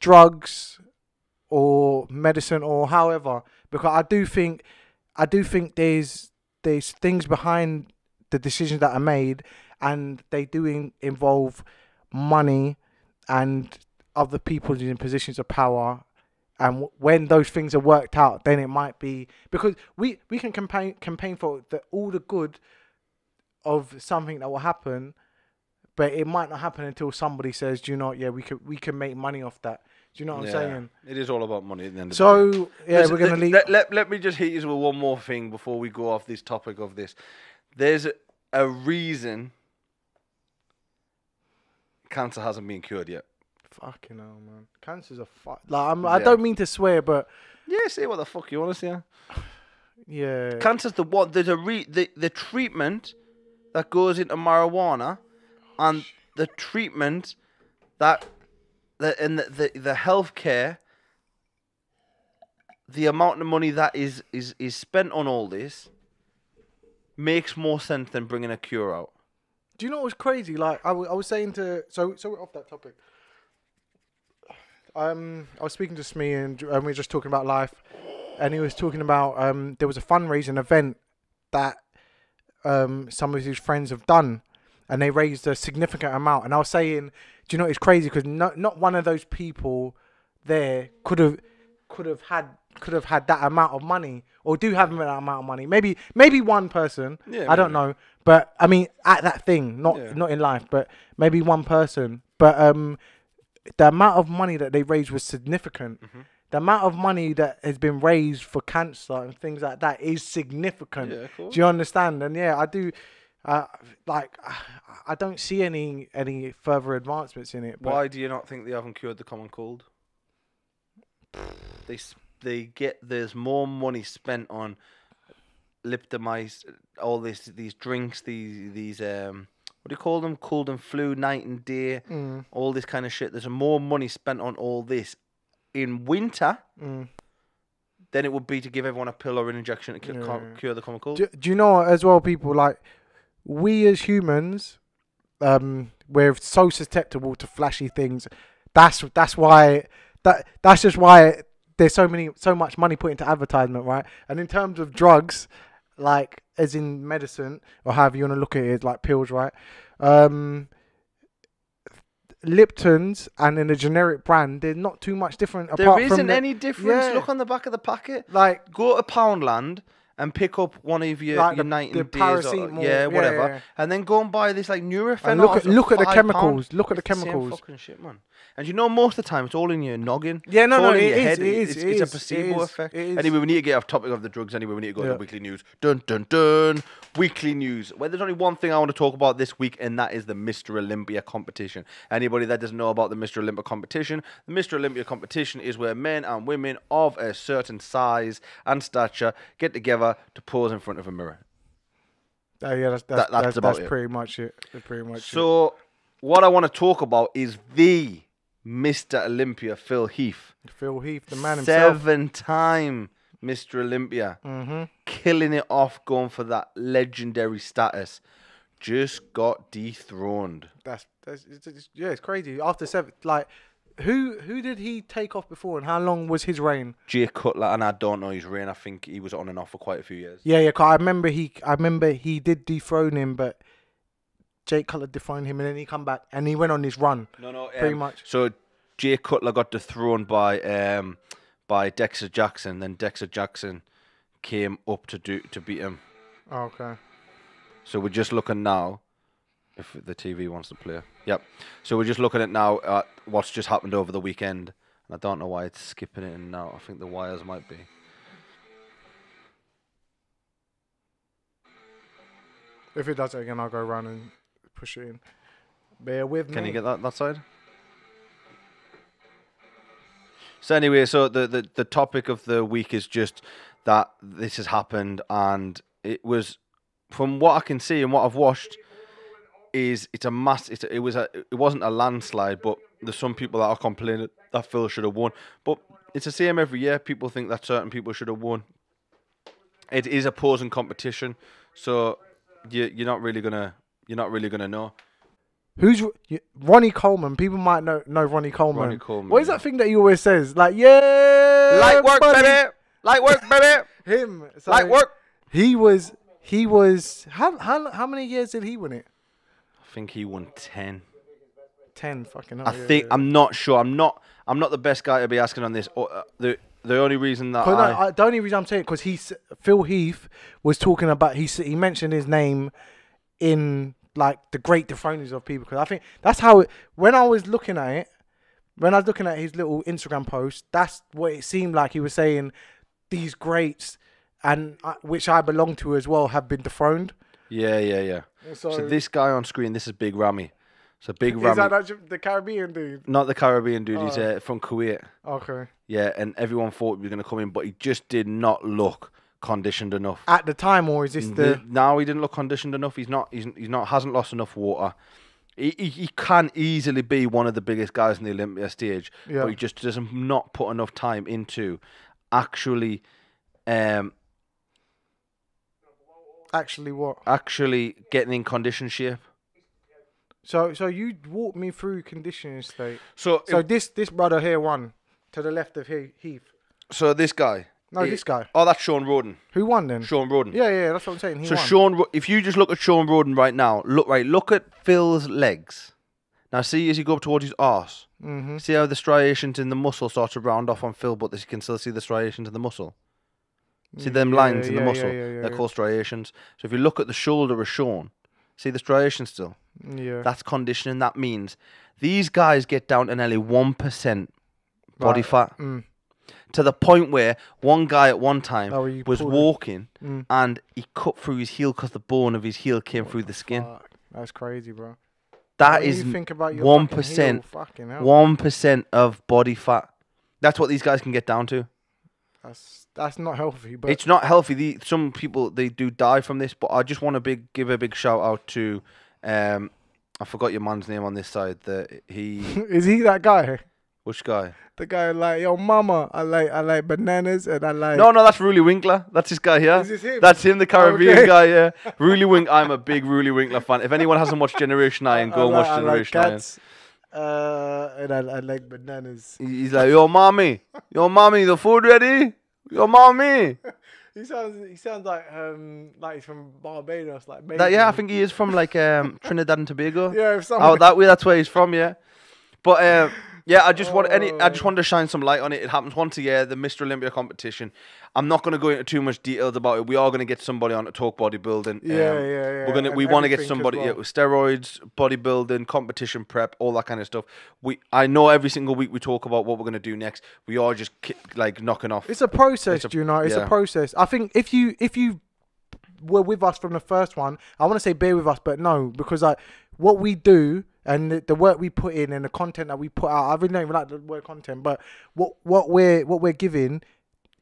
drugs or medicine or however, because I do think there's things behind the decisions that are made, and they do involve money and other people in positions of power. And when those things are worked out, then it might be, because we can campaign for all the good of something that will happen, but it might not happen until somebody says, "Do you know what? Yeah, we can make money off that." Do you know what I'm saying? It is all about money at the end of the day. So yeah, Listen, we're gonna leave. Let me just hit you with one more thing before we go off this topic of this. There's a reason cancer hasn't been cured yet. Fucking hell, man. Cancer's a fuck. Like, I don't mean to swear, but Yeah, say what the fuck you want to say. yeah. Cancer's the one. There's the treatment that goes into marijuana, and the treatment that the healthcare, the amount of money that is spent on all this makes more sense than bringing a cure out. Do you know what's crazy? Like I was saying to so we're off that topic. I was speaking to SME and we were just talking about life, and he was talking about there was a fundraising event that some of his friends have done, and they raised a significant amount. And I was saying, do you know it's crazy because not one of those people there could have had could have had that amount of money, or do have that amount of money. Maybe one person. Yeah, I don't know, but I mean, at that thing, not in life, but maybe one person. But the amount of money that they raised was significant. The amount of money that has been raised for cancer and things like that is significant. Yeah, cool. Do you understand? And yeah, I do. I don't see any further advancements in it. But Why do you not think they haven't cured the common cold? There's more money spent on liptomice, all these drinks, these what do you call them? Cold and flu, night and day, all this kind of shit. There's more money spent on all this in winter than it would be to give everyone a pill or an injection to cure the common cold. Do you know as well, people, like, we as humans, we're so susceptible to flashy things. That's why that's just why there's so much money put into advertisement, right? And in terms of drugs, like as in medicine or however you want to look at it, like pills, right? Lipton's and in a generic brand, there's not too much different. There isn't any difference. Yeah. Look on the back of the packet. Like, go to Poundland and pick up one of your, like your night the and days, or, whatever, and then go and buy this like Nurofen. And look at the chemicals. Look at the chemicals. Same fucking shit, man. And you know, most of the time it's all in your noggin. Yeah, no, it is. It's a placebo effect. Anyway, we need to get off topic of the drugs. Anyway, we need to go to the weekly news. Dun dun dun. Weekly news. Well, there's only one thing I want to talk about this week, and that is the Mr Olympia competition. Anybody that doesn't know about the Mr Olympia competition, the Mr Olympia competition is where men and women of a certain size and stature get together to pose in front of a mirror. Oh yeah, that's pretty much it. That's pretty much it. So, what I want to talk about is the Mr Olympia, Phil Heath. Phil Heath, the man himself. 7-time Mr Olympia. Killing it off, going for that legendary status. Just got dethroned. It's crazy. After 7, like, who did he take off before, and how long was his reign? Jay Cutler, and I don't know his reign. I think he was on and off for quite a few years. Yeah. Cause I remember he did dethrone him, but Jake Cutler dethroned him, and then he come back and he went on his run. No, pretty much. So Jay Cutler got dethroned by Dexter Jackson. Then Dexter Jackson came up to beat him. Oh, okay. So we're just looking now, if the TV wants to play. Yep. So we're just looking at now at what's just happened over the weekend. And I don't know why it's skipping it in now. I think the wires might be. If it does it again, I'll go around and push it in. Bear with me. Can you get that side? So anyway, so the topic of the week is just that this has happened, and it was, from what I can see and what I've watched, is it's a mass. It wasn't a landslide, but there's some people that are complaining that Phil should have won. But it's the same every year. People think that certain people should have won. It is a posing competition, so you're not really gonna know. Who's Ronnie Coleman? People might know Ronnie Coleman. Ronnie Coleman. What is that thing that he always says? Like, yeah, light work, buddy. baby. Light work, baby. Him. So light work. He was. How many years did he win it? I think he won 10. 10 fucking. I'm not sure. I'm not the best guy to be asking on this. The only reason that the only reason I'm saying, because Phil Heath was talking about, he mentioned his name in like the great dethronings of people, because I think that's how when I was looking at his little Instagram post, that's what it seemed like. He was saying these greats, and which I belong to as well, have been dethroned. Yeah. So this guy on screen, this is Big Ramy. So Big Ramy. Is that actually the Caribbean dude? Not the Caribbean dude. He's from Kuwait. Okay. Yeah, and everyone thought he was going to come in, but he just did not look conditioned enough at the time. Or is this No, he didn't look conditioned enough. He's not. Hasn't lost enough water. He can easily be one of the biggest guys in the Olympia stage, but he just doesn't not put enough time into actually. Actually what? Actually getting in condition shape. So you walk me through conditioning state. So this brother here won to the left of Heath. So this guy. No, this guy. Oh, that's Sean Roden. Who won then? Sean Roden. Yeah, that's what I'm saying. He won. Sean, if you just look at Sean Roden right now, look at Phil's legs. Now, see as you go up towards his arse, see how the striations in the muscle start to round off on Phil, but you can still see the striations in the muscle. See them lines in the muscle? They're called striations. So if you look at the shoulder of Sean, see the striations still? Yeah. That's conditioning. That means these guys get down to nearly 1% body fat. To the point where one guy at one time was walking and he cut through his heel because the bone of his heel came through the skin. That's crazy, bro. That is 1%. 1% of body fat. That's what these guys can get down to. That's not healthy. But it's not healthy. Some people, they do die from this. But I just want to give a big shout out to, I forgot your man's name on this side. Is he that guy? Which guy? The guy like, yo, mama, I like bananas and I like... No, that's Ruli Winkler. That's this guy here. Is this him? That's him, the Caribbean guy, yeah. Ruli Winkler. I'm a big Ruli Winkler fan. If anyone hasn't watched Generation Iron, go and watch Generation Iron. And I like bananas. He's like, yo, mommy, the food ready? Yo, mommy. He sounds like he's from Barbados, like yeah, I think he is from like Trinidad and Tobago. Yeah, that way, that's where he's from, yeah. But yeah, I just wanted to shine some light on it. It happens once a year, the Mr Olympia competition. I'm not going to go into too much details about it. We are going to get somebody on to talk bodybuilding. Yeah. We want to get somebody with steroids, bodybuilding, competition prep, all that kind of stuff. I know every single week we talk about what we're going to do next. We are just like knocking off. It's a process, do you know? It's a process. I think if you were with us from the first one, I want to say bear with us, but no, because like what we do. And the work we put in and the content that we put out, I really don't even like the word content, but what we're giving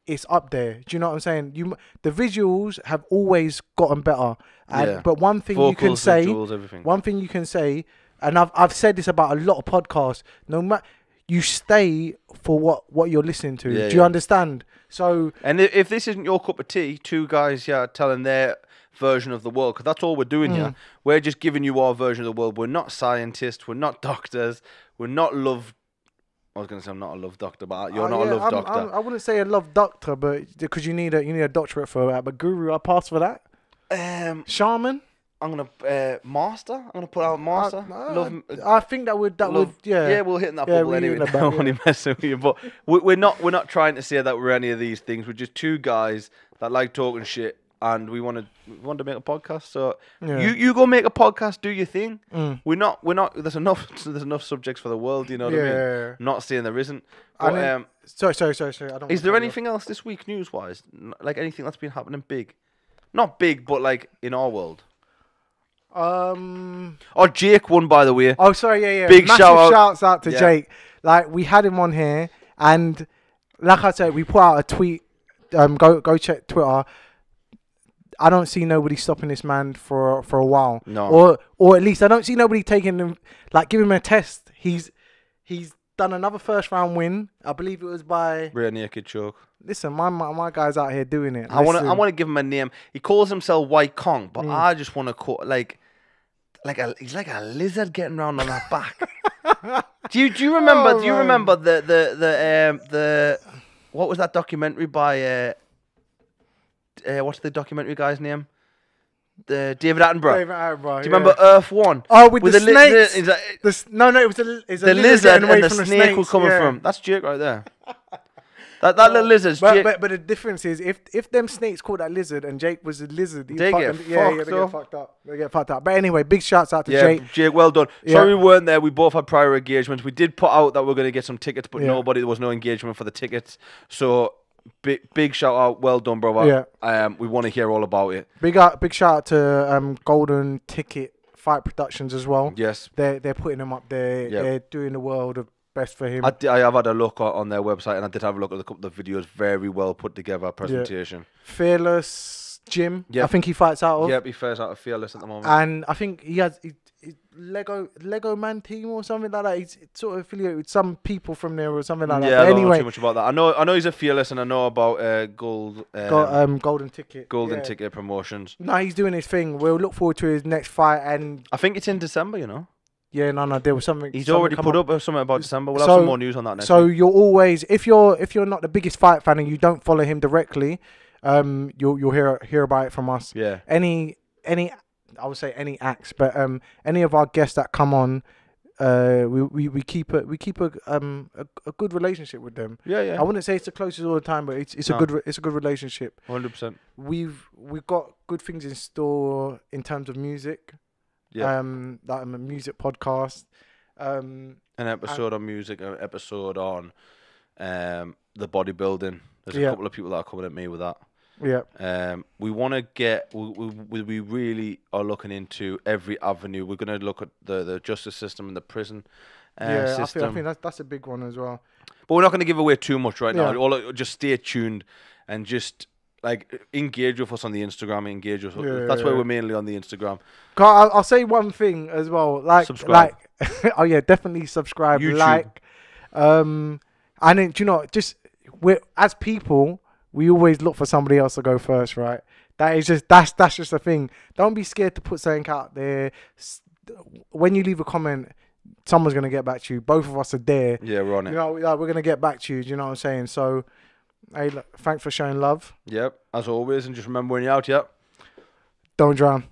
is up there. Do you know what I'm saying? The visuals have always gotten better. But one thing you can say, and I've said this about a lot of podcasts. No matter you stay for what you're listening to. Do you understand? So, and if this isn't your cup of tea, two guys here telling their version of the world, because that's all we're doing here. We're just giving you our version of the world. We're not scientists. We're not doctors. We're not love. I was going to say I'm not a love doctor, but you're not a love doctor. I wouldn't say a love doctor, but because you need a doctorate for that. But guru, I pass for that. Shaman. I'm gonna master. I'm gonna put out master. I think that would Yeah, we'll hit that bubble anyway. I'm only messing with you, but we're not trying to say that we're any of these things. We're just two guys that like talking shit. And we want to make a podcast, so you go make a podcast, do your thing. We're not. There's enough subjects for the world. You know what I mean? I'm not saying there isn't. But, sorry. I don't. Is there anything else this week news wise? Like anything that's been happening big? Not big, but like in our world. Jake won, by the way. Oh, sorry, yeah. Big shouts out to Jake. Like we had him on here, and like I said, we put out a tweet. Go check Twitter. I don't see nobody stopping this man for a while. No. Or at least I don't see nobody taking him, like give him a test. He's done another first round win. I believe it was by rear naked choke. Listen, my guy's out here doing it. I want to give him a name. He calls himself White Kong, but I just want to call he's like a lizard getting around on that back. do you remember? Do you remember the what was that documentary by? What's the documentary guy's name? David Attenborough. David Attenborough. Do you remember Earth 1? Oh, with the snakes. It was the lizard and the snake were coming from. That's Jake right there. That little lizard's Jake. But the difference is if them snakes caught that lizard and Jake was a lizard, they get fucked up. They get fucked up. But anyway, big shouts out to Jake. Jake, well done. Sorry we weren't there. We both had prior engagements. We did put out that we're going to get some tickets, but there was no engagement for the tickets. So big shout out. Well done, brother. We want to hear all about it. Big shout out to Golden Ticket Fight Productions as well. Yes. They're putting them up there. They're doing the world of best for him. I have had a look on their website, and I did have a look at a couple of videos. Very well put together presentation. Fearless Jim. I think he fights out of. Yep, he fights out of Fearless at the moment. And I think he has Lego Man team or something like that. He's sort of affiliated with some people from there or something like that. Yeah, I don't know too much about that. I know he's a Fearless, and I know about Golden Ticket. Golden Ticket Promotions. No, he's doing his thing. We'll look forward to his next fight, and I think it's in December. You know. Yeah, no, there was something. He's already put up something about December. We'll have some more news on that next week. You're always, if you're not the biggest fight fan and you don't follow him directly, you'll hear about it from us. Yeah. Any I would say any acts, but any of our guests that come on, we keep a good relationship with them. Yeah, yeah. I wouldn't say it's the closest all the time, but it's a good relationship. 100%. We've got good things in store in terms of music. Yeah. Like a music podcast. An episode on music, an episode on the bodybuilding. There's a couple of people that are coming at me with that. Yeah. We want to get. We really are looking into every avenue. We're going to look at the justice system and the prison system. I think that's a big one as well. But we're not going to give away too much right now. Just stay tuned and just like engage with us on the Instagram. Engage with us. That's why we're mainly on the Instagram. I'll say one thing as well. Like subscribe. Oh yeah, definitely subscribe. YouTube. Like, and then just we're as people. We always look for somebody else to go first, right? That's just a thing. Don't be scared to put something out there. When you leave a comment, someone's gonna get back to you. Both of us are there. Yeah, we're on it. We're gonna get back to you. Do you know what I'm saying? So, hey, look, thanks for showing love. Yep, as always, and just remember when you're out, yep. Don't drown.